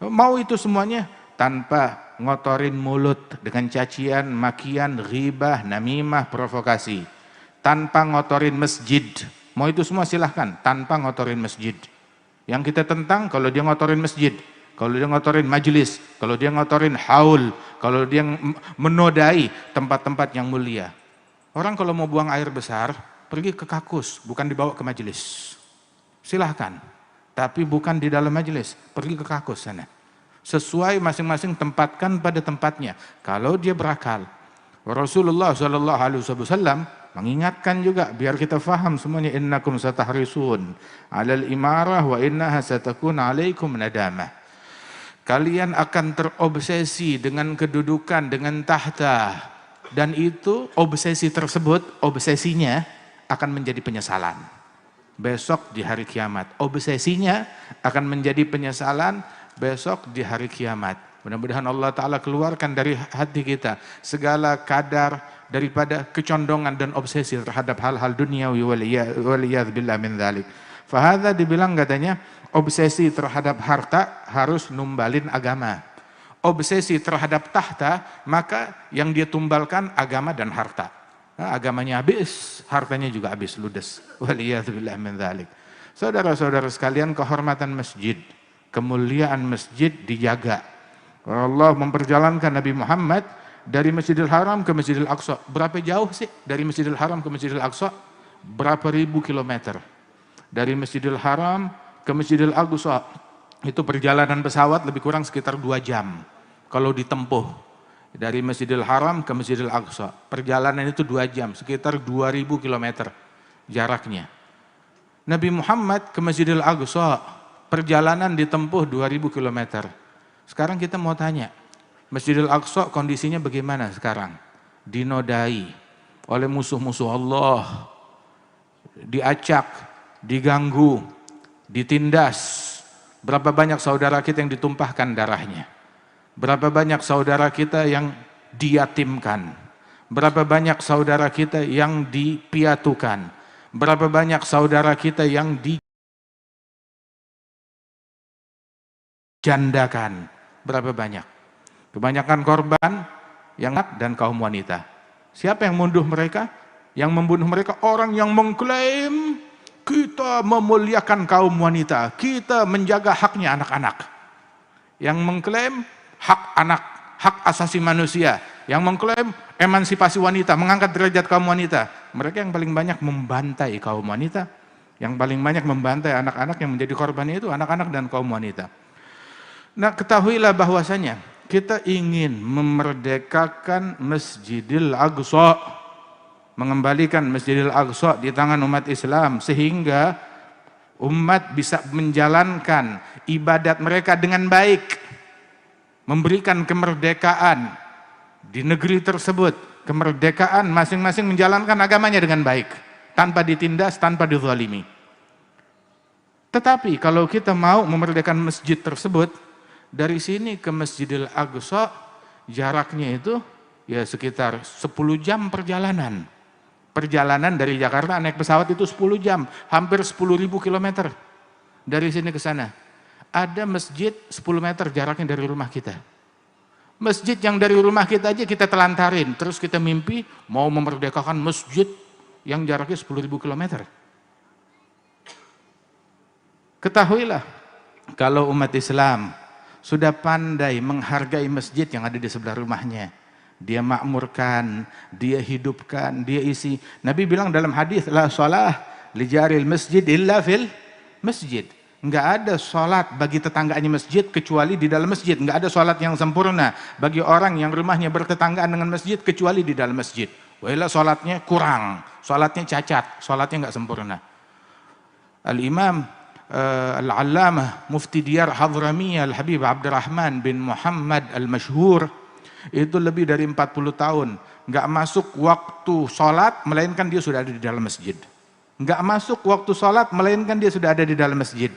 Mau itu semuanya tanpa ngotorin mulut dengan cacian, makian, ghibah, namimah, provokasi. Tanpa ngotorin masjid. Mau itu semua silahkan, tanpa ngotorin masjid. Yang kita tentang kalau dia ngotorin masjid, kalau dia ngotorin majelis, kalau dia ngotorin haul, kalau dia menodai tempat-tempat yang mulia. Orang kalau mau buang air besar, pergi ke kakus, bukan dibawa ke majelis. Silahkan, tapi bukan di dalam majelis, pergi ke kakus sana. Sesuai masing-masing tempatkan pada tempatnya. Kalau dia berakal. Rasulullah sallallahu alaihi wasallam mengingatkan juga biar kita faham semuanya, innakum satahrisun 'alal imarah wa innaha satakun 'alaikum nadamah. Kalian akan terobsesi dengan kedudukan, dengan tahta, dan itu obsesi tersebut, obsesinya akan menjadi penyesalan besok di hari kiamat. Obsesinya akan menjadi penyesalan besok di hari kiamat. Mudah-mudahan Allah Ta'ala keluarkan dari hati kita segala kadar daripada kecondongan dan obsesi terhadap hal-hal duniawi waliyadzubillah min dzalik. Fahadha dibilang katanya obsesi terhadap harta harus numbalin agama. Obsesi terhadap tahta maka yang dia tumbalkan agama dan harta. Nah, agamanya habis, hartanya juga habis ludes. Waliyadzubillah min dzalik. Saudara-saudara sekalian, kehormatan masjid, kemuliaan masjid dijaga. Allah memperjalankan Nabi Muhammad dari Masjidil Haram ke Masjidil Aqsa. Berapa jauh sih dari Masjidil Haram ke Masjidil Aqsa? Berapa ribu kilometer. Dari Masjidil Haram ke Masjidil Aqsa itu perjalanan pesawat lebih kurang sekitar 2 jam. Kalau ditempuh dari Masjidil Haram ke Masjidil Aqsa, perjalanan itu 2 jam, sekitar 2000 kilometer jaraknya. Nabi Muhammad ke Masjidil Aqsa perjalanan ditempuh 2000 kilometer. Sekarang kita mau tanya, Masjidil Aqsa kondisinya bagaimana sekarang? Dinodai oleh musuh-musuh Allah, diacak, diganggu, ditindas. Berapa banyak saudara kita yang ditumpahkan darahnya? Berapa banyak saudara kita yang diyatimkan? Berapa banyak saudara kita yang dipiatukan? Berapa banyak saudara kita yang dijandakan? Berapa banyak? Kebanyakan korban yang dan kaum wanita. Siapa yang membunuh mereka? Yang membunuh mereka orang yang mengklaim kita memuliakan kaum wanita, kita menjaga haknya anak-anak. Yang mengklaim hak anak, hak asasi manusia, yang mengklaim emansipasi wanita, mengangkat derajat kaum wanita. Mereka yang paling banyak membantai kaum wanita, yang paling banyak membantai anak-anak yang menjadi korbannya itu anak-anak dan kaum wanita. Nah, ketahuilah bahwasanya kita ingin memerdekakan Masjidil Aqsa, mengembalikan Masjidil Aqsa di tangan umat Islam sehingga umat bisa menjalankan ibadat mereka dengan baik, memberikan kemerdekaan di negeri tersebut, kemerdekaan masing-masing menjalankan agamanya dengan baik, tanpa ditindas, tanpa dizalimi. Tetapi kalau kita mau memerdekakan masjid tersebut, dari sini ke Masjidil Aqsa jaraknya itu ya sekitar 10 jam perjalanan. Perjalanan dari Jakarta naik pesawat itu 10 jam, hampir 10.000 kilometer dari sini ke sana. Ada masjid 10 meter jaraknya dari rumah kita. Masjid yang dari rumah kita aja kita telantarin, terus kita mimpi mau memerdekakan masjid yang jaraknya 10.000 kilometer. Ketahuilah, kalau umat Islam sudah pandai menghargai masjid yang ada di sebelah rumahnya, dia makmurkan, dia hidupkan, dia isi. Nabi bilang dalam hadis, la shalah li jaril masjid illa fil masjid. Enggak ada salat bagi tetangganya masjid kecuali di dalam masjid. Enggak ada salat yang sempurna bagi orang yang rumahnya bertetanggaan dengan masjid kecuali di dalam masjid. Wala salatnya kurang, salatnya cacat, salatnya enggak sempurna. Al-Imam Al-Allamah Mufti Diyar Hadramiyah Al-Habib Abdurrahman bin Muhammad Al-Mashhur itu lebih dari 40 tahun nggak masuk waktu sholat melainkan dia sudah ada di dalam masjid. Nggak masuk waktu sholat melainkan dia sudah ada di dalam masjid.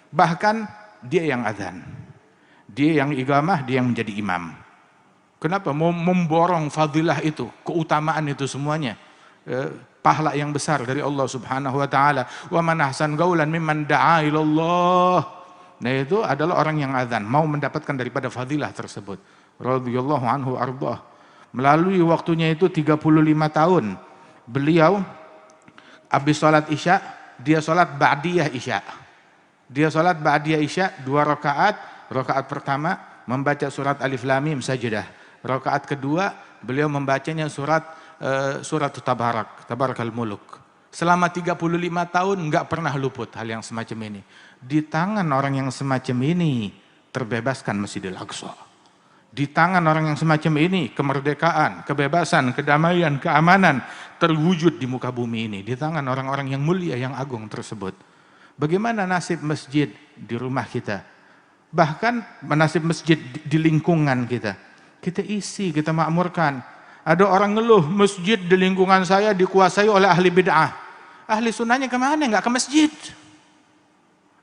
Bahkan dia yang azan, dia yang iqamah, dia yang menjadi imam. Kenapa? Mau memborong fadilah itu, keutamaan itu semuanya, pahala yang besar dari Allah Subhanahu wa taala. Wa man ahsan qaulan mimman da'a ilallah. Nah, itu adalah orang yang azan, mau mendapatkan daripada fadilah tersebut. Radhiyallahu anhu ardah. Melalui waktunya itu 35 tahun. Beliau habis salat Isya, dia salat ba'diyah Isya. Dia salat ba'diyah Isya 2 rakaat. Rakaat pertama membaca surat Alif Lam Mim Sajdah. Rakaat kedua beliau membacanya surat Tabarakal Muluk. Selama 35 tahun enggak pernah luput hal yang semacam ini. Di tangan orang yang semacam ini terbebaskan Masjidil Aqsa. Di tangan orang yang semacam ini kemerdekaan, kebebasan, kedamaian, keamanan terwujud di muka bumi ini. Di tangan orang-orang yang mulia, yang agung tersebut. Bagaimana nasib masjid di rumah kita? Bahkan nasib masjid di lingkungan kita. Kita isi, kita makmurkan. Ada orang ngeluh, masjid di lingkungan saya dikuasai oleh ahli bid'ah. Ahli sunnahnya kemana? Enggak ke masjid.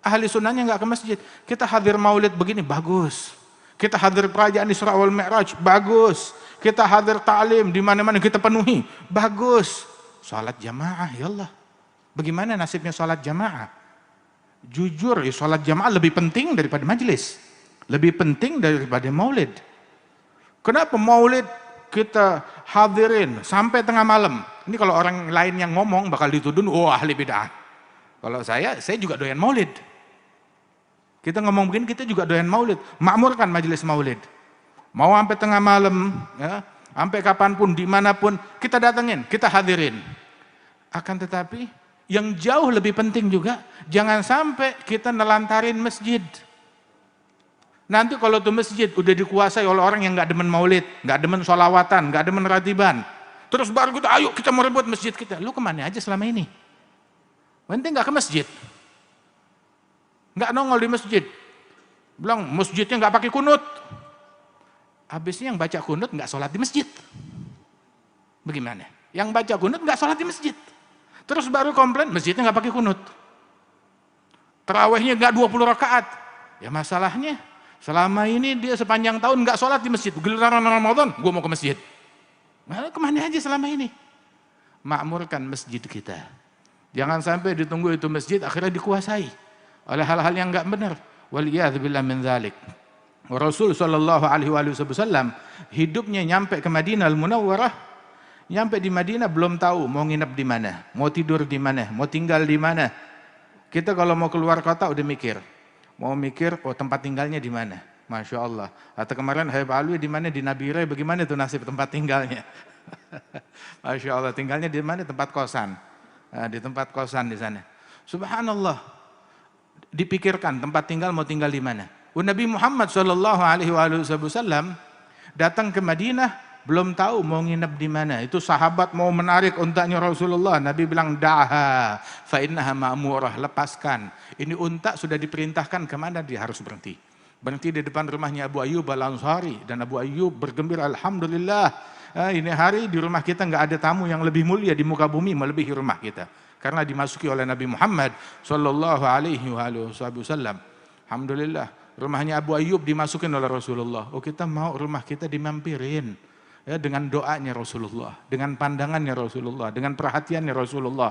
Ahli sunnahnya enggak ke masjid. Kita hadir maulid begini, bagus. Kita hadir perayaan Isra wal Mi'raj, bagus. Kita hadir ta'lim, di mana-mana kita penuhi, bagus. Salat jamaah, ya Allah. Bagaimana nasibnya salat jamaah? Jujur, ya salat jamaah lebih penting daripada majelis. Lebih penting daripada maulid. Kenapa maulid kita hadirin sampai tengah malam? Ini kalau orang lain yang ngomong bakal dituduh, oh ahli bid'ah. Kalau saya juga doyan maulid. Kita ngomong begini, kita juga doyan maulid. Makmurkan majelis maulid. Mau sampai tengah malam, ya, sampai kapanpun, dimanapun, kita datengin, kita hadirin. Akan tetapi, yang jauh lebih penting juga, jangan sampai kita nelantarin masjid. Nanti kalau tuh masjid udah dikuasai oleh orang yang nggak demen maulid, nggak demen sholawatan, nggak demen ratiban, terus baru kita, ayo kita mau rebut masjid kita. Lu kemana aja selama ini? Penting nggak ke masjid, nggak nongol di masjid, bilang masjidnya nggak pakai kunut. Habisnya yang baca kunut nggak sholat di masjid. Bagaimana? Yang baca kunut nggak sholat di masjid. Terus baru komplain, masjidnya nggak pakai kunut. Tarawihnya nggak 20 rakaat. Ya masalahnya, selama ini dia sepanjang tahun nggak sholat di masjid. Giliran Ramadan, gue mau ke masjid. Nah, kemana aja selama ini? Makmurkan masjid kita. Jangan sampai ditunggu itu masjid akhirnya dikuasai oleh hal-hal yang nggak benar. Waliyadzubillah min dzalik. Rasul sallallahu alaihi wasallam hidupnya nyampe ke Madinah Al-Munawwarah, nyampe di Madinah belum tahu mau nginep di mana, mau tidur di mana, mau tinggal di mana. Kita kalau mau keluar kota udah mikir, oh tempat tinggalnya di mana, masya Allah. Atau kemarin Habib Alwi di mana di Nabire, bagaimana itu nasib tempat tinggalnya? Masya Allah, tinggalnya di mana? Tempat kosan, di tempat kosan di sana. Subhanallah, dipikirkan tempat tinggal mau tinggal di mana. Nabi Muhammad sallallahu alaihi wasallam datang ke Madinah belum tahu mau nginep di mana. Itu sahabat mau menarik untanya Rasulullah. Nabi bilang, "Da'ha fa innaha ma'murah." Lepaskan. Ini unta sudah diperintahkan kemana dia harus berhenti. Berhenti di depan rumahnya Abu Ayyub Al-Ansari dan Abu Ayyub bergembira, "Alhamdulillah, ini hari di rumah kita nggak ada tamu yang lebih mulia di muka bumi melebihi rumah kita." Karena dimasuki oleh Nabi Muhammad sallallahu alaihi wasallam. Alhamdulillah, rumahnya Abu Ayyub dimasukin oleh Rasulullah. Oh, kita mau rumah kita dimampirin. Ya, dengan doanya Rasulullah, dengan pandangannya Rasulullah, dengan perhatiannya Rasulullah.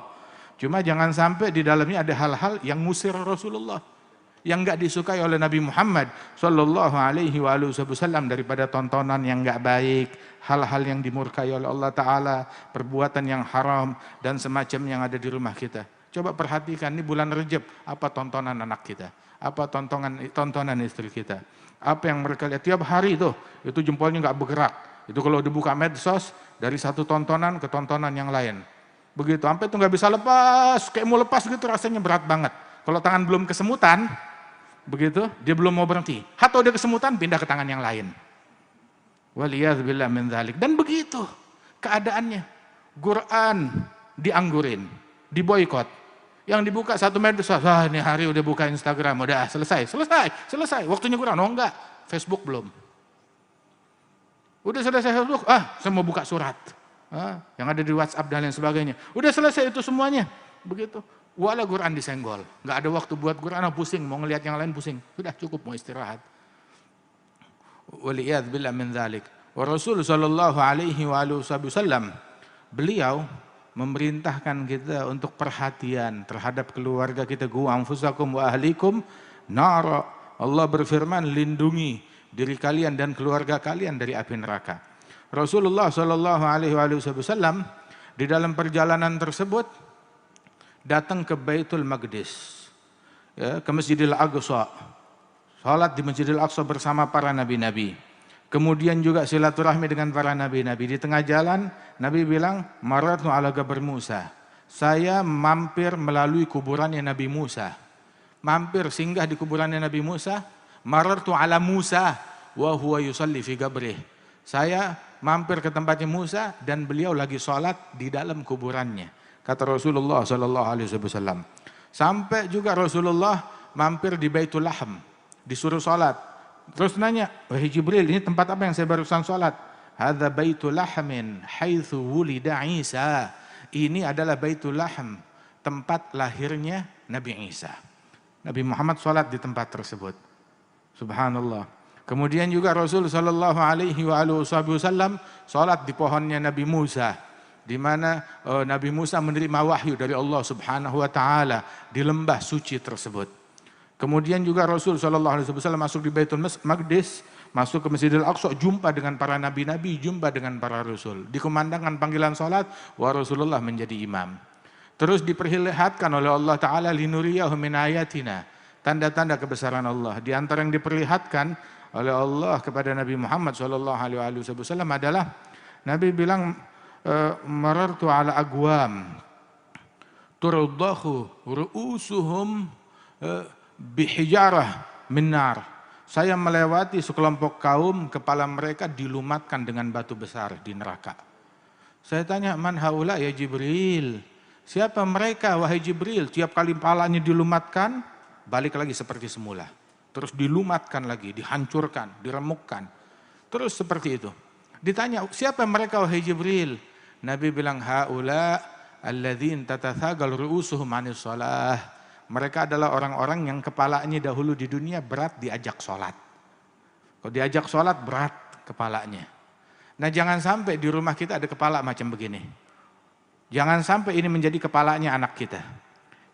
Cuma jangan sampai di dalamnya ada hal-hal yang ngusir Rasulullah, yang enggak disukai oleh Nabi Muhammad sallallahu alaihi wasallam daripada tontonan yang enggak baik, hal-hal yang dimurkai oleh Allah Ta'ala, perbuatan yang haram dan semacam yang ada di rumah kita. Coba perhatikan, ini bulan Rejab, apa tontonan anak kita, apa tontonan istri kita, apa yang mereka lihat tiap hari itu jempolnya enggak bergerak. Itu kalau dibuka medsos, dari satu tontonan ke tontonan yang lain. Begitu, sampai itu nggak bisa lepas, kayak mau lepas gitu rasanya berat banget. Kalau tangan belum kesemutan, begitu, dia belum mau berhenti. Atau dia kesemutan, pindah ke tangan yang lain. Waliyadzubillah min dzalik. Dan begitu keadaannya. Quran dianggurin, diboikot. Yang dibuka satu medsos, ini hari udah buka Instagram, udah selesai. Waktunya Quran, oh enggak, Facebook belum. Udah selesai Facebook, saya mau buka surat. Yang ada di WhatsApp dan lain sebagainya. Udah selesai itu semuanya. Begitu. Wala Quran disenggol. Nggak ada waktu buat Quran, pusing. Mau ngelihat yang lain pusing. Sudah cukup, mau istirahat. Waliyadzubillah min dzalik. Wa Rasul sallallahu alaihi wasallam, beliau memerintahkan kita untuk perhatian terhadap keluarga kita. Qu anfusakum wa ahlikum nara. Allah berfirman, lindungi diri kalian dan keluarga kalian dari api neraka. Rasulullah sallallahu alaihi wasallam di dalam perjalanan tersebut datang ke Baitul Maqdis, ya, ke Masjidil Aqsa. Salat di Masjidil Aqsa bersama para nabi-nabi. Kemudian juga silaturahmi dengan para nabi-nabi. Di tengah jalan Nabi bilang, "Marartu ala qabr Musa." Saya mampir melalui kuburannya Nabi Musa. Mampir singgah di kuburannya Nabi Musa. Marartu ala Musa wa huwa yusalli fi qabrih. Saya mampir ke tempatnya Musa dan beliau lagi sholat di dalam kuburannya. Kata Rasulullah sallallahu alaihi wasallam. Sampai juga Rasulullah mampir di Baitul Lahm, disuruh sholat. Terus nanya, "Wahai Jibril, ini tempat apa yang saya barusan sholat?" "Hadza Baitul Lahmin haitsu wulida Isa." Ini adalah Baitul Lahm, tempat lahirnya Nabi Isa. Nabi Muhammad sholat di tempat tersebut. Subhanallah. Kemudian juga Rasul sallallahu alaihi wasallam salat di pohonnya Nabi Musa, di mana Nabi Musa menerima wahyu dari Allah Subhanahu wa taala di lembah suci tersebut. Kemudian juga Rasul sallallahu alaihi wasallam masuk di Baitul Maqdis, masuk ke Masjidil Aqsa, jumpa dengan para nabi-nabi, jumpa dengan para rasul. Dikumandangkan panggilan salat, wa Rasulullah menjadi imam. Terus diperlihatkan oleh Allah taala linuriyahu min ayatina, tanda-tanda kebesaran Allah. Di antara yang diperlihatkan oleh Allah kepada Nabi Muhammad SAW adalah Nabi bilang, "Marartu ala agwam turdahu ru'usuhum bihijarah min nar." Saya melewati sekelompok kaum, kepala mereka dilumatkan dengan batu besar di neraka. Saya tanya, "Man haula ya Jibril?" Siapa mereka wahai Jibril? Tiap kali kepalanya dilumatkan, balik lagi seperti semula. Terus dilumatkan lagi, dihancurkan, diremukkan. Terus seperti itu. Ditanya, siapa mereka wahai Jibril? Nabi bilang, haula alladzin tatathagal ru'usuhum 'anis shalah. Mereka adalah orang-orang yang kepalanya dahulu di dunia berat diajak sholat. Kalau diajak sholat berat kepalanya. Nah, jangan sampai di rumah kita ada kepala macam begini. Jangan sampai ini menjadi kepalanya anak kita.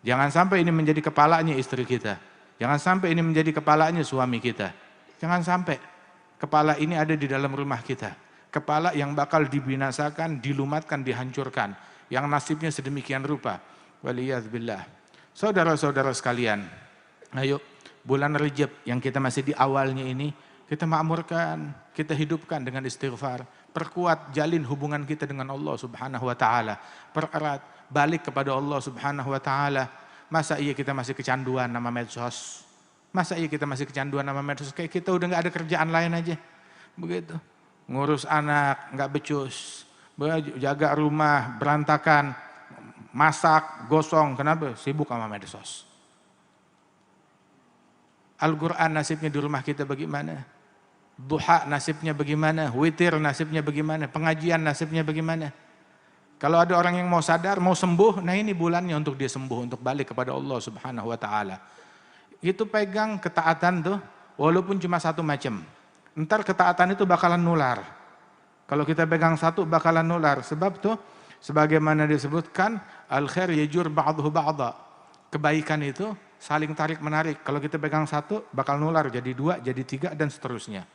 Jangan sampai ini menjadi kepalanya istri kita. Jangan sampai ini menjadi kepalanya suami kita. Jangan sampai kepala ini ada di dalam rumah kita. Kepala yang bakal dibinasakan, dilumatkan, dihancurkan. Yang nasibnya sedemikian rupa. Waliyadzubillah. Saudara-saudara sekalian, ayo bulan Rajab yang kita masih di awalnya ini, kita makmurkan, kita hidupkan dengan istighfar. Perkuat, jalin hubungan kita dengan Allah Subhanahu wa ta'ala. Pererat, balik kepada Allah Subhanahu wa ta'ala. Masa iya kita masih kecanduan nama medsos? Masa iya kita masih kecanduan nama medsos? Kayak kita udah gak ada kerjaan lain aja. Begitu. Ngurus anak, gak becus. Jaga rumah, berantakan. Masak, gosong. Kenapa? Sibuk sama medsos. Al-Quran nasibnya di rumah kita bagaimana? Duha nasibnya bagaimana? Witir nasibnya bagaimana? Pengajian nasibnya bagaimana? Kalau ada orang yang mau sadar, mau sembuh, nah ini bulannya untuk dia sembuh, untuk balik kepada Allah Subhanahu wa ta'ala. Itu pegang ketaatan tuh, walaupun cuma satu macam. Ntar ketaatan itu bakalan nular. Kalau kita pegang satu bakalan nular. Sebab tuh, sebagaimana disebutkan, al-khair yajur ba'duhu ba'da. Kebaikan itu saling tarik menarik. Kalau kita pegang satu, bakal nular jadi dua, jadi tiga, dan seterusnya.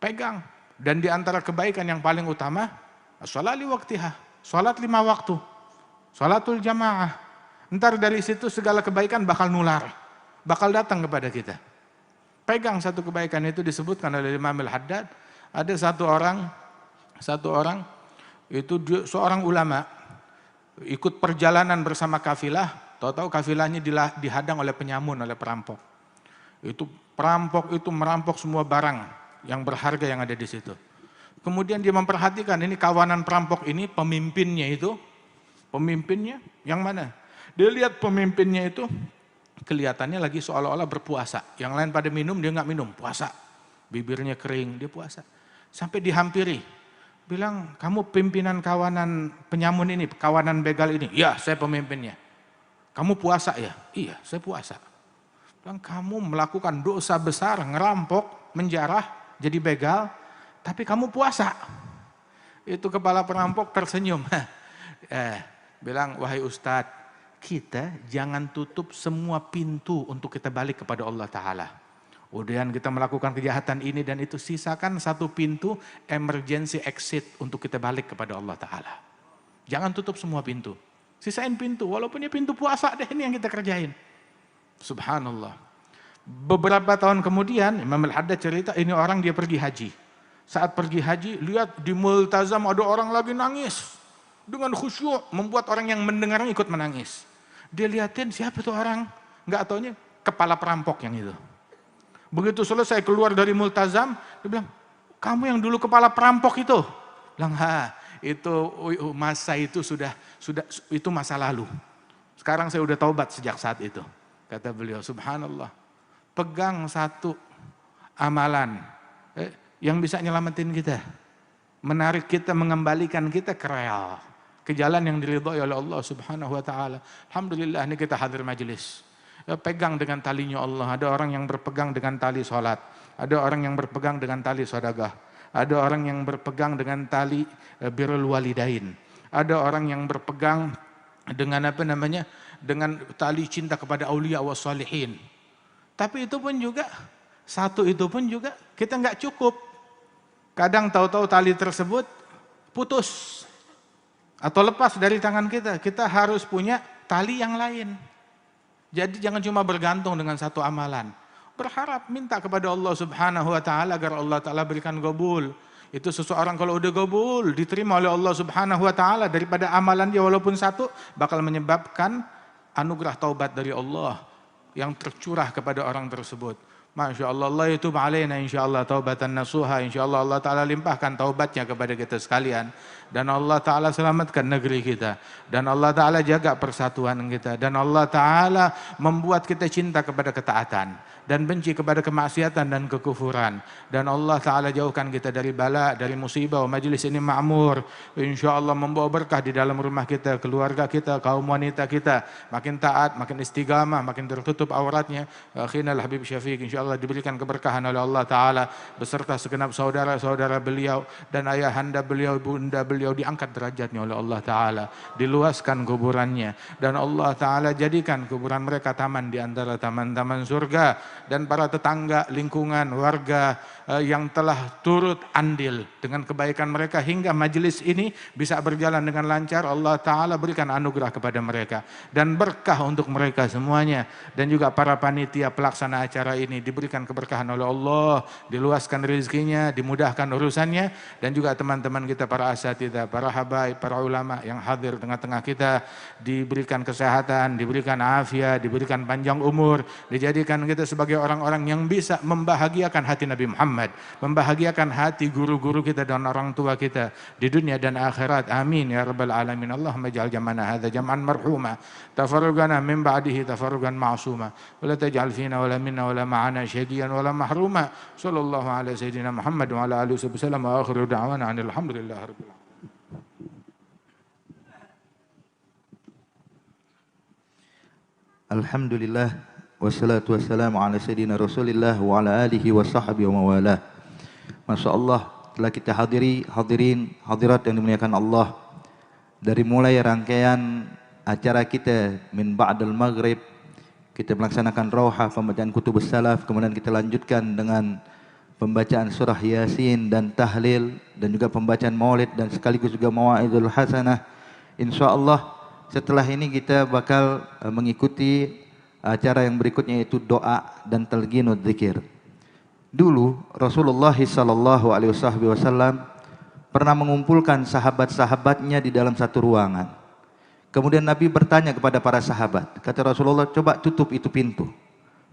Pegang. Dan di antara kebaikan yang paling utama, sholat li waktiha, sholat 5 waktu, sholatul jamaah. Ntar dari situ segala kebaikan bakal nular, bakal datang kepada kita. Pegang satu kebaikan itu disebutkan oleh Imam Al-Haddad. Ada satu orang itu seorang ulama ikut perjalanan bersama kafilah. Tahu-tahu kafilahnya dihadang oleh penyamun, oleh perampok. Itu perampok itu merampok semua barang yang berharga yang ada di situ. Kemudian dia memperhatikan ini kawanan perampok ini, pemimpinnya yang mana? Dia lihat pemimpinnya itu kelihatannya lagi seolah-olah berpuasa. Yang lain pada minum, dia nggak minum, puasa. Bibirnya kering, dia puasa. Sampai dihampiri, bilang, kamu pimpinan kawanan penyamun ini, kawanan begal ini? Ya, saya pemimpinnya. Kamu puasa ya? Iya, saya puasa. Bilang, kamu melakukan dosa besar, ngerampok, menjarah, jadi begal, tapi kamu puasa. Itu kepala perampok tersenyum. Bilang, wahai Ustadz, kita jangan tutup semua pintu untuk kita balik kepada Allah Ta'ala. Kemudian kita melakukan kejahatan ini dan itu, sisakan satu pintu emergency exit untuk kita balik kepada Allah Ta'ala. Jangan tutup semua pintu. Sisain pintu, walaupun ya pintu puasa deh ini yang kita kerjain. Subhanallah. Beberapa tahun kemudian, Imam Al-Haddad cerita, ini orang dia pergi haji. Saat pergi haji, lihat di multazam ada orang lagi nangis. Dengan khusyuk, membuat orang yang mendengarnya ikut menangis. Dia lihatin siapa tuh orang, nggak taunya kepala perampok yang itu. Begitu selesai keluar dari multazam, dia bilang, kamu yang dulu kepala perampok itu? Bilang, itu masa itu sudah itu masa lalu. Sekarang saya udah taubat sejak saat itu. Kata beliau, subhanallah. Pegang satu amalan yang bisa nyelamatin kita. Menarik kita, mengembalikan kita ke real. Ke jalan yang diridhai oleh Allah Subhanahu wa ta'ala. Alhamdulillah ini kita hadir majelis. Pegang dengan talinya Allah. Ada orang yang berpegang dengan tali sholat. Ada orang yang berpegang dengan tali sedekah. Ada orang yang berpegang dengan tali birrul walidain. Ada orang yang berpegang dengan dengan tali cinta kepada aulia wa salihin. Tapi itu pun juga, satu itu pun juga kita nggak cukup. Kadang tahu-tahu tali tersebut putus atau lepas dari tangan kita. Kita harus punya tali yang lain. Jadi jangan cuma bergantung dengan satu amalan. Berharap, minta kepada Allah Subhanahu wa ta'ala agar Allah ta'ala berikan gobul. Itu seseorang kalau udah gobul, diterima oleh Allah Subhanahu wa ta'ala daripada amalan dia walaupun satu, bakal menyebabkan anugerah taubat dari Allah yang tercurah kepada orang tersebut. Masya Allah, Allah yutub alaina insyaAllah taubatan nasuha. InsyaAllah Allah Ta'ala limpahkan taubatnya kepada kita sekalian. Dan Allah Ta'ala selamatkan negeri kita. Dan Allah Ta'ala jaga persatuan kita. Dan Allah Ta'ala membuat kita cinta kepada ketaatan. Dan benci kepada kemaksiatan dan kekufuran. Dan Allah Ta'ala jauhkan kita dari bala, dari musibah. Majlis ini ma'mur. InsyaAllah membawa berkah di dalam rumah kita, keluarga kita, kaum wanita kita. Makin taat, makin istiqamah, makin tertutup auratnya. Akhina al-Habib Syafiq insyaAllah diberikan keberkahan oleh Allah Ta'ala. Beserta segenap saudara-saudara beliau. Dan ayahanda beliau, bunda beliau diangkat derajatnya oleh Allah Ta'ala. Diluaskan kuburannya. Dan Allah Ta'ala jadikan kuburan mereka taman di antara taman-taman surga. Dan para tetangga, lingkungan, warga yang telah turut andil dengan kebaikan mereka hingga majelis ini bisa berjalan dengan lancar. Allah Ta'ala berikan anugerah kepada mereka dan berkah untuk mereka semuanya. Dan juga para panitia pelaksana acara ini diberikan keberkahan oleh Allah, diluaskan rezekinya, dimudahkan urusannya. Dan juga teman-teman kita para asatidzah, para habaib, para ulama yang hadir tengah-tengah kita diberikan kesehatan, diberikan afiat, diberikan panjang umur, dijadikan kita sebagai orang-orang yang bisa membahagiakan hati Nabi Muhammad, membahagiakan hati guru-guru kita dan orang tua kita di dunia dan akhirat. Amin ya rabbal alamin. Allahumma ij'al jam'ana hadza jam'an marhuma, tafarrugana min ba'dihi tafarrugan ma'suma, wa la taj'al fina wa la minna wa la ma'ana syaqiyan wa la mahruma. Sallallahu ala sayyidina Muhammad wa ala alihi wasallam wa akhiru da'wana alhamdulillahi rabbil alamin. Alhamdulillah wassalatu wassalamu ala sayyidina Rasulillah wa ala alihi wa sahbihi wa mawalah. Masya Allah, telah kita hadirin hadirat yang dimuliakan Allah. Dari mulai rangkaian acara kita min ba'dal maghrib, kita melaksanakan rauhah, pembacaan kutubus salaf, kemudian kita lanjutkan dengan pembacaan surah Yasin dan tahlil, dan juga pembacaan maulid dan sekaligus juga mau'izul hasanah. Insya Allah setelah ini kita bakal mengikuti acara yang berikutnya, yaitu doa dan talqinud dzikir. Dulu Rasulullah SAW pernah mengumpulkan sahabat-sahabatnya di dalam satu ruangan. Kemudian Nabi bertanya kepada para sahabat, kata Rasulullah, coba tutup itu pintu.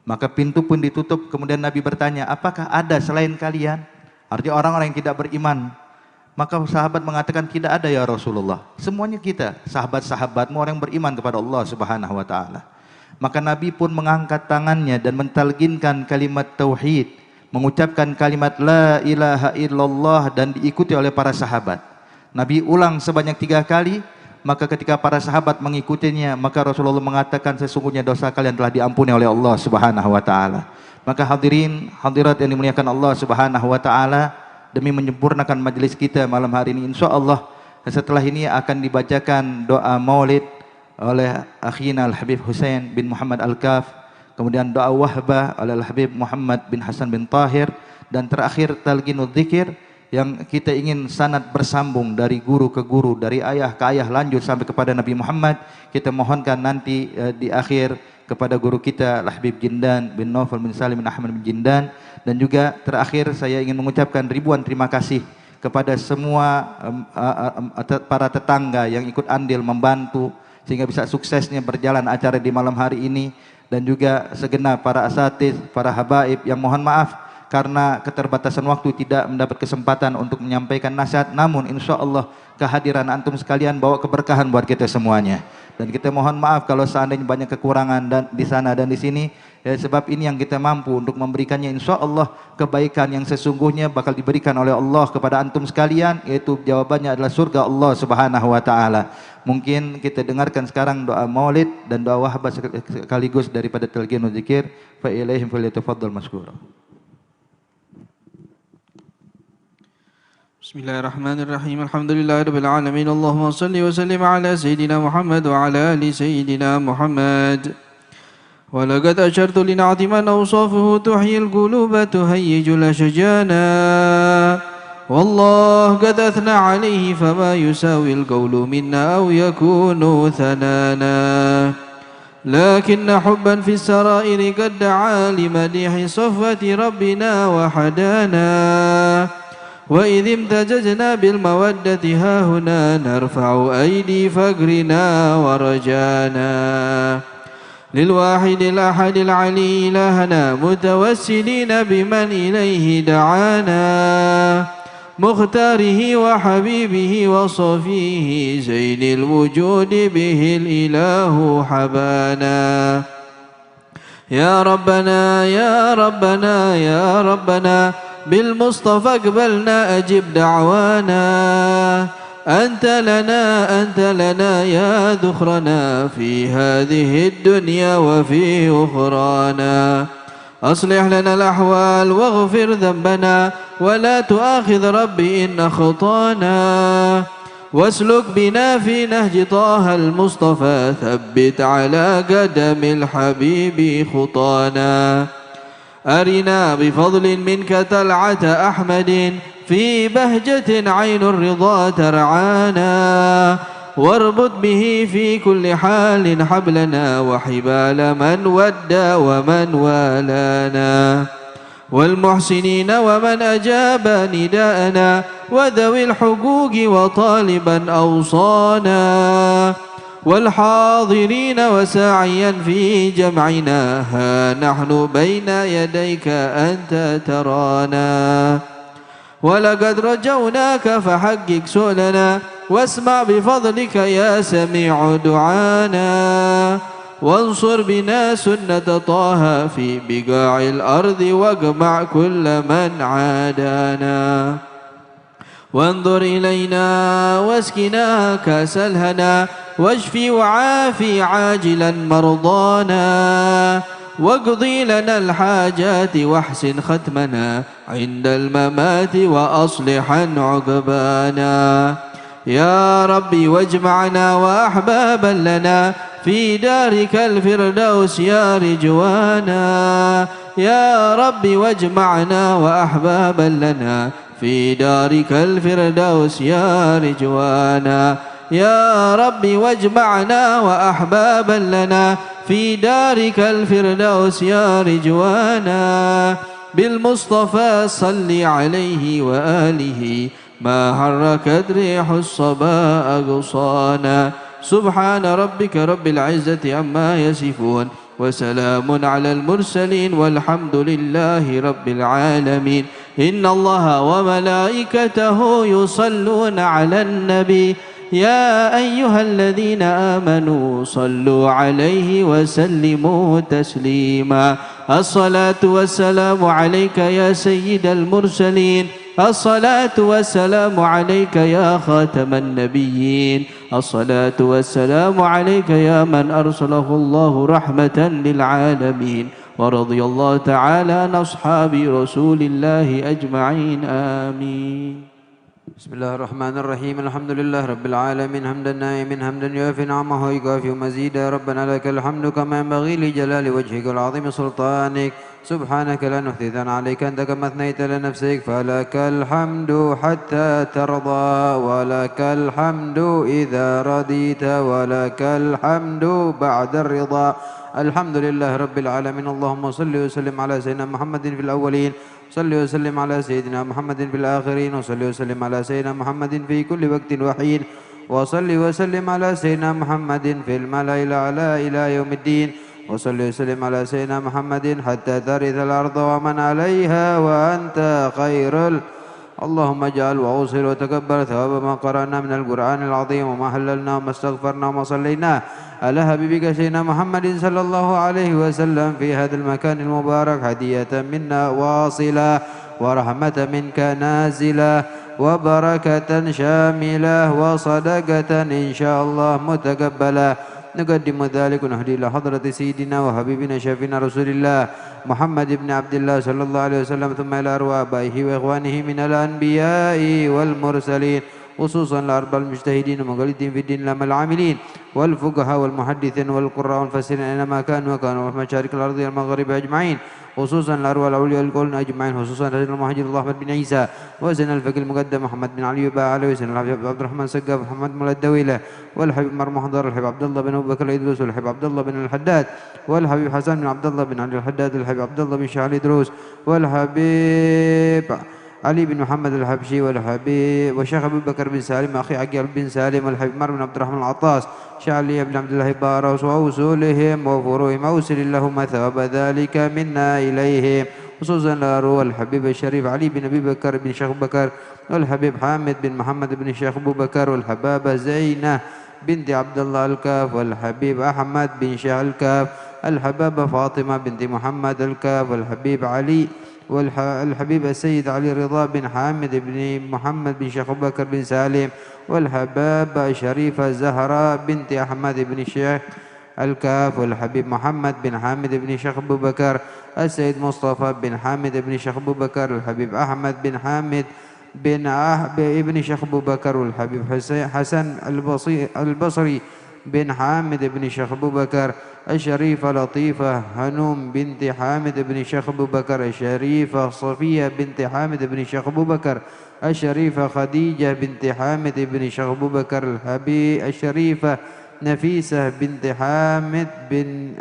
Maka pintu pun ditutup. Kemudian Nabi bertanya, apakah ada selain kalian? Artinya orang-orang yang tidak beriman. Maka sahabat mengatakan, tidak ada ya Rasulullah. Semuanya kita, sahabat-sahabatmu orang yang beriman kepada Allah Subhanahu wa Ta'ala. Maka Nabi pun mengangkat tangannya dan mentalqinkan kalimat tauhid, mengucapkan kalimat la ilaha illallah, dan diikuti oleh para sahabat. Nabi ulang sebanyak 3 kali. Maka ketika para sahabat mengikutinya, maka Rasulullah mengatakan, sesungguhnya dosa kalian telah diampuni oleh Allah Subhanahu wa Ta'ala. Maka hadirin hadirat yang dimuliakan Allah Subhanahu wa Ta'ala, demi menyempurnakan majelis kita malam hari ini, insyaallah setelah ini akan dibacakan doa maulid oleh akhina Al-Habib Husain bin Muhammad Al-Kaf, kemudian doa wahbah oleh Al-Habib Muhammad bin Hasan bin Tahir, dan terakhir talqinud dzikir yang kita ingin sanad bersambung dari guru ke guru, dari ayah ke ayah, lanjut sampai kepada Nabi Muhammad. Kita mohonkan nanti di akhir kepada guru kita Al-Habib Jindan bin Naufal bin Salim bin Ahmad bin Jindan. Dan juga terakhir saya ingin mengucapkan ribuan terima kasih kepada semua para tetangga yang ikut andil membantu sehingga bisa suksesnya berjalan acara di malam hari ini, dan juga segenap para asatiz, para habaib yang mohon maaf karena keterbatasan waktu tidak mendapat kesempatan untuk menyampaikan nasihat. Namun insya Allah kehadiran antum sekalian bawa keberkahan buat kita semuanya. Dan kita mohon maaf kalau seandainya banyak kekurangan dan di sana dan di sini, sebab ini yang kita mampu untuk memberikannya. Insya Allah kebaikan yang sesungguhnya bakal diberikan oleh Allah kepada antum sekalian, yaitu jawabannya adalah surga Allah Subhanahu wa Ta'ala. Mungkin kita dengarkan sekarang doa maulid dan doa wahbah sekaligus daripada talqinud dzikir. Fa ilaihim falyatafaddal mashkura. Bismillahirrahmanirrahim. Alhamdulillahirabbil alamin. Allahumma shalli wa sallim ala sayyidina Muhammad wa ala ali sayyidina Muhammad. Wa laqad ashartu li na'ti man awsafuhu tuhyil quluba tuhayyijul ashjana. Wallahu qad athna alayhi fama yusawi al-qawlu minna aw yakunu thanana. Lakinna hubban fi as-sara'iri qad da'a li madihi safwati rabbina wa hadana. وإذ امتججنا بالمودة هاهنا نرفع أيدي فقرنا ورجانا للواحد الأحد العلي إلهنا متوسلين بمن إليه دعانا مختاره وحبيبه وصفيه زين الوجود به الإله حبانا يا ربنا يا ربنا يا ربنا بالمصطفى اقبلنا أجب دعوانا أنت لنا يا ذخرنا في هذه الدنيا وفي أخرانا أصلح لنا الأحوال واغفر ذنبنا ولا تؤاخذ ربي إن أخطانا واسلك بنا في نهج طه المصطفى ثبت على قدم الحبيب خطانا أرنا بفضل منك طلعة أحمد في بهجة عين الرضا ترعانا واربط به في كل حال حبلنا وحبال من ودى ومن والانا والمحسنين ومن أجاب نداءنا وذوي الحقوق وطالبا أوصانا والحاضرين وساعيا في جمعنا ها نحن بين يديك أنت ترانا ولقد رجوناك فحقق سؤلنا واسمع بفضلك يا سميع دعانا وانصر بنا سنة طه في بقاع الأرض واجمع كل من عادانا وانظر إلينا واسقنا كاس الهنا واشفي وعافي عاجلا مرضانا واقضي لنا الحاجات واحسن ختمنا عند الممات وأصلحا عقبانا يا ربي واجمعنا وأحبابا لنا في دارك الفردوس يا رجوانا يا ربي واجمعنا وأحبابا لنا في دارك الفردوس يا رجوانا يا ربي واجمعنا وأحبابا لنا في دارك الفردوس يا رجوانا بالمصطفى صل عليه وآله ما حركت ريح الصبا أغصانا سبحان ربك رب العزة عما يصفون وسلام على المرسلين والحمد لله رب العالمين إن الله وملائكته يصلون على النبي يا أيها الذين آمنوا صلوا عليه وسلموا تسليما الصلاة والسلام عليك يا سيد المرسلين الصلاة والسلام عليك يا خاتم النبيين الصلاة والسلام عليك يا من أرسله الله رحمة للعالمين ورضي الله تعالى عن أصحاب رسول الله أجمعين آمين بسم الله الرحمن الرحيم الحمد لله رب العالمين حمدا نائما حمدا يوافي نعمه ويكافئ مزيدا ربنا لك الحمد كما ينبغي لجلال وجهك العظيم سلطانك سبحانك لا نحثي ثناء عليك أنت كما أثنيت لنفسك فلك الحمد حتى ترضى ولك الحمد إذا رضيت ولك الحمد بعد الرضا الحمد لله رب العالمين اللهم صل وسلم على سيدنا محمد في الأولين صل وسلم على سيدنا محمد في الآخرين وصل وسلم على سيدنا محمد في كل وقت وحين وصل وسلم على سيدنا محمد في الملأ الأعلى إلى يوم الدين وصل وسلم على سيدنا محمد حتى ترث الأرض ومن عليها وأنت خير اللهم اجعل وأوصل وتكبر ثواب ما قرأنا من القرآن العظيم وما حللنا وما استغفرنا وما صلينا على حبيبك سيدنا محمد صلى الله عليه وسلم في هذا المكان المبارك هدية منا واصلة ورحمة منك نازلة وبركة شاملة وصدقة إن شاء الله متقبلة نقدم ذلك ونهدي إلى حضرة سيدنا وحبيبنا شفينا رسول الله محمد بن عبد الله صلى الله عليه وسلم ثم إلى أرواح آبائه وإخوانه من الأنبياء والمرسلين خصوصا الأربع المجتهدين ومقلدين في الدين لما العاملين والفقهاء والمحدثين والقراء والمفسرين أينما كانوا وكانوا في مشارق الأرض والمغرب أجمعين خصوصا الأرواح الأولياء القول أجمعين خصوصا رجل المهاجر الله أحمد بن عيسى وزن الفقه المقدم محمد بن علي وباء علي وسن الحبيب عبد الرحمن سقاف محمد مولى الدويلة والحبيب مرمى حضر الحبيب عبد الله بن أبو بكر الإدروس والحبيب عبد الله بن الحداد والحبيب حسن بن عبد الله بن علي الحداد والحبيب عبد الله بن شعل إدروس والحبيب علي بن محمد الحبشي والحبيب والشيخ أبو بكر بن سالم أخي عقيل بن سالم والحبيب عمر بن عبد الرحمن العطاس شيخ علي بن عبد الله باروس وأوصولهم وفروعهم أوصل اللهم ثواب ذلك منا إليهم خصوصا الأروى الحبيب الشريف علي بن أبي بكر بن شيخ بكر والحبيب حامد بن محمد بن شيخ أبو بكر والحبابة زينة بنت عبد الله الكاف والحبيب أحمد بن شيخ الكاف الحبابة فاطمة بنت محمد الكاف والحبيب علي والحبيب السيد علي رضا بن حامد بن محمد بن شيخ أبو بكر بن سالم والحبابة الشريفة زهراء بنت أحمد بن شيخ الكاف والحبيب محمد بن حامد بن شيخ أبو بكر السيد مصطفى بن حامد بن شيخ أبو بكر الحبيب أحمد بن حامد بن ابن شيخ أبو بكر والحبيب حسن البصري بن حامد بن شيخ أبو بكر الشريفة لطيفة هنوم بنت حامد بن شيخ أبو بكر الشريفة صفية بنت حامد بن شيخ أبو بكر الشريفة خديجة بنت حامد بن شيخ أبو بكر الحبيب الشريفة نفيسة بنت حامد بن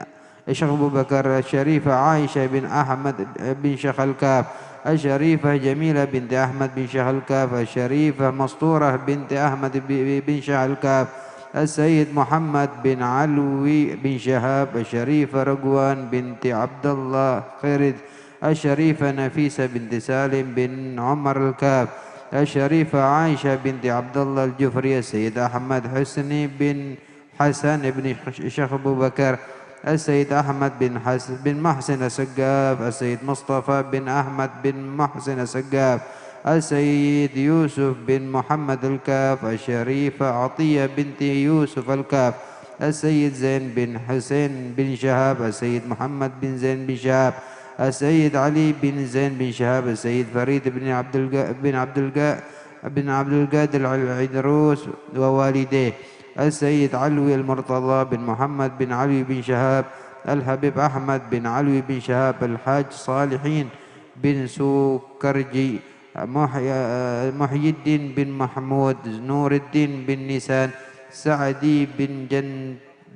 شيخ أبو بكر الشريفة عائشة بن أحمد بن شيخ الكاف الشريفة جميلة بنت أحمد بن شيخ الكاف الشريفة مسطورة بنت أحمد بن شيخ الكاف السيد محمد بن علوي بن شهاب الشريفة رقوان بنت عبد الله خيرد الشريفة نفيسة بنت سالم بن عمر الكاف الشريفة عائشة بنت عبد الله الجفري السيد أحمد حسني بن حسن بن شيخ أبو بكر السيد أحمد بن محسن السقاف السيد مصطفى بن أحمد بن محسن السقاف السيد يوسف بن محمد الكاف الشريفة عطية بنت يوسف الكاف السيد زين بن حسين بن شهاب السيد محمد بن زين بن شهاب السيد علي بن زين بن شهاب السيد فريد بن عبد القادر العدروس ووالديه السيد علوي المرتضى بن محمد بن علوي بن شهاب الحبيب أحمد بن علوي بن شهاب الحاج صالحين بن سوكرجي محي الدين بن محمود نور الدين بن نيسان سعدي بن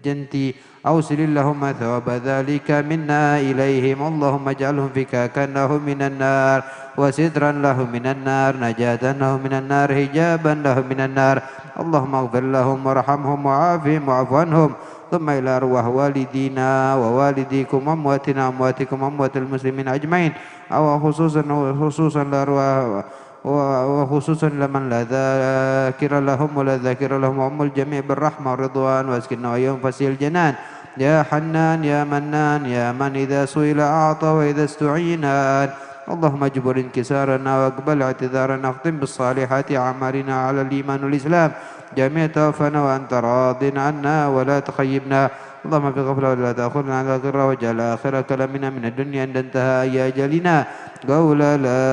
جنتي أوصل اللهم ثواب ذلك منا إليهم اللهم اجعلهم فكاكا لهم من النار وسترا لهم من النار نجاة لهم من النار حجابا لهم من النار اللهم اغفر لهم وارحمهم وعافهم واعف عنهم ثم إلى أرواح والدينا ووالديكم أمواتنا أمواتكم أموات المسلمين أجمعين أو خصوصا لأرواح وخصوصا لمن لا ذاكر لهم ولا ذاكر لهم وأم الجميع بالرحمة والرضوان واسكننا وإياهم فسيح الجنان يا حنان يا منان يا من إذا سئل أعطى وإذا استعين اللهم اجبر انكسارنا واقبل اعتذارنا اختم بالصالحات أعمالنا على الإيمان والإسلام جميع توفنا وأنت راض عنا ولا تخيبنا اللهم في غفلة ولا تأخذنا على غرة واجعل آخر كلامنا من الدنيا عند انتهاء أجلنا قول لا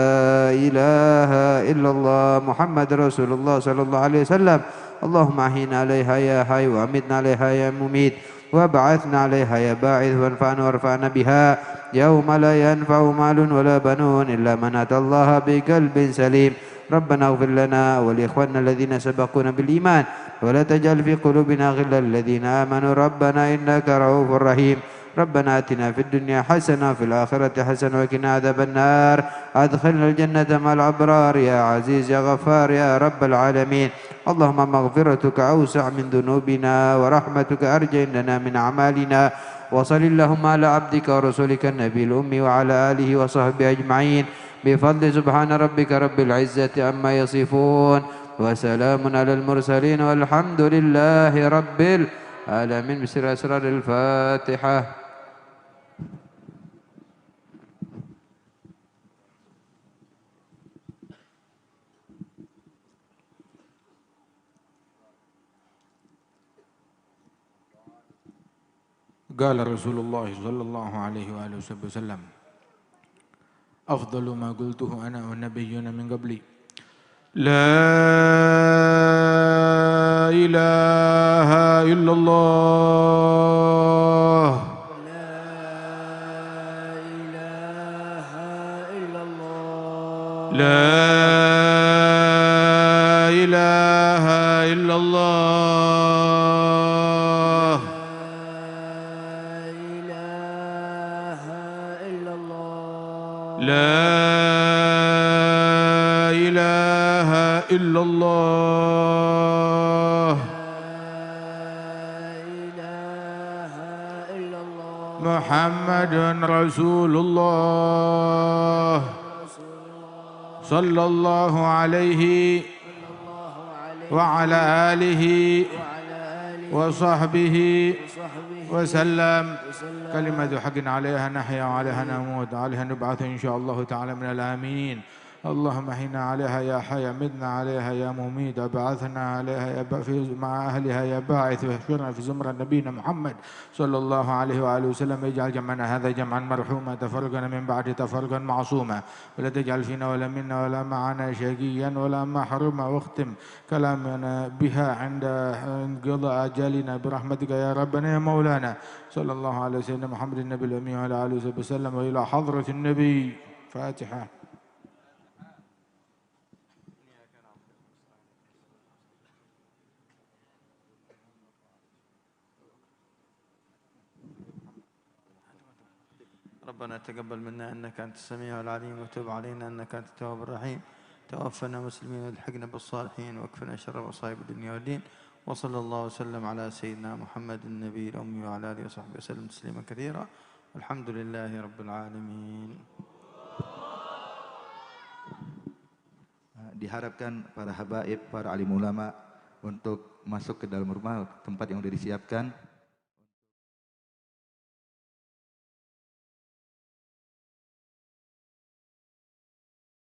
إله إلا الله محمد رسول الله صلى الله عليه وسلم اللهم أحينا عليها يا حي وأمتنا عليها يا مميت وابعثنا عليها يا باعث وانفعنا وارفعنا بها يوم لا ينفع مال ولا بنون إلا من أتى الله بقلب سليم ربنا اغفر لنا ولإخواننا الذين سبقونا بالإيمان ولا تجعل في قلوبنا غلا للذين آمنوا ربنا إنك رؤوف رحيم ربنا آتنا في الدنيا حسنة وفي الآخرة حسنة وقنا عذاب النار أدخلنا الجنة مع الأبرار يا عزيز يا غفار يا رب العالمين اللهم مغفرتك أوسع من ذنوبنا ورحمتك أرجى لنا من أعمالنا وصل اللهم على عبدك ورسولك النبي الأمي وعلى آله وصحبه أجمعين بفضل سبحان ربك رب العزة عما يصفون وسلام على المرسلين والحمد لله رب العالمين بسر أسرار الفاتحة. قال رسول الله صلى الله عليه وآله وسلم أفضل ما قلته أنا والنبيون من قبلي لا إله إلا الله لا إله إلا الله لا إله إلا الله لا إلا الله محمد رسول الله صلى الله عليه وعلى آله وصحبه وسلم. كلمة حق عليها نحيا وعليها نموت وعليها نبعث إن شاء الله تعالى من الآمين. اللهم احينا عليها يا حي، متنا عليها يا مميت، وبعثنا عليها يا مع أهلها يا باعث، واحشرنا في زمرة نبينا محمد صلى الله عليه وآله وسلم. اجعل جمعنا هذا جمعا مرحوما، تفرقنا من بعد تفرقا معصوما، ولا تجعل فينا ولا منا ولا معنا شقيا ولا محروما. واختم كلامنا بها عند انقضاء أجالنا برحمتك يا ربنا يا مولانا. صلى الله على سيدنا محمد النبي الأمي وعلى آله وصحبه وسلم. وإلى حضرة النبي. فاتحة. ربنا تقبل منا إنك أنت السميع العليم، وتب علينا إنك أنت التواب الرحيم. توفنا مسلمين والحقنا بالصالحين، واكفنا شر مصائب الدنيا والدين. وصلى الله وسلم على سيدنا محمد النبي الأمي وعلى آله وصحبه وسلم تسليما كثيرا. والحمد لله رب العالمين. Diharapkan para habaib, para alim ulama untuk masuk ke dalam rumah tempat yang sudah disiapkan.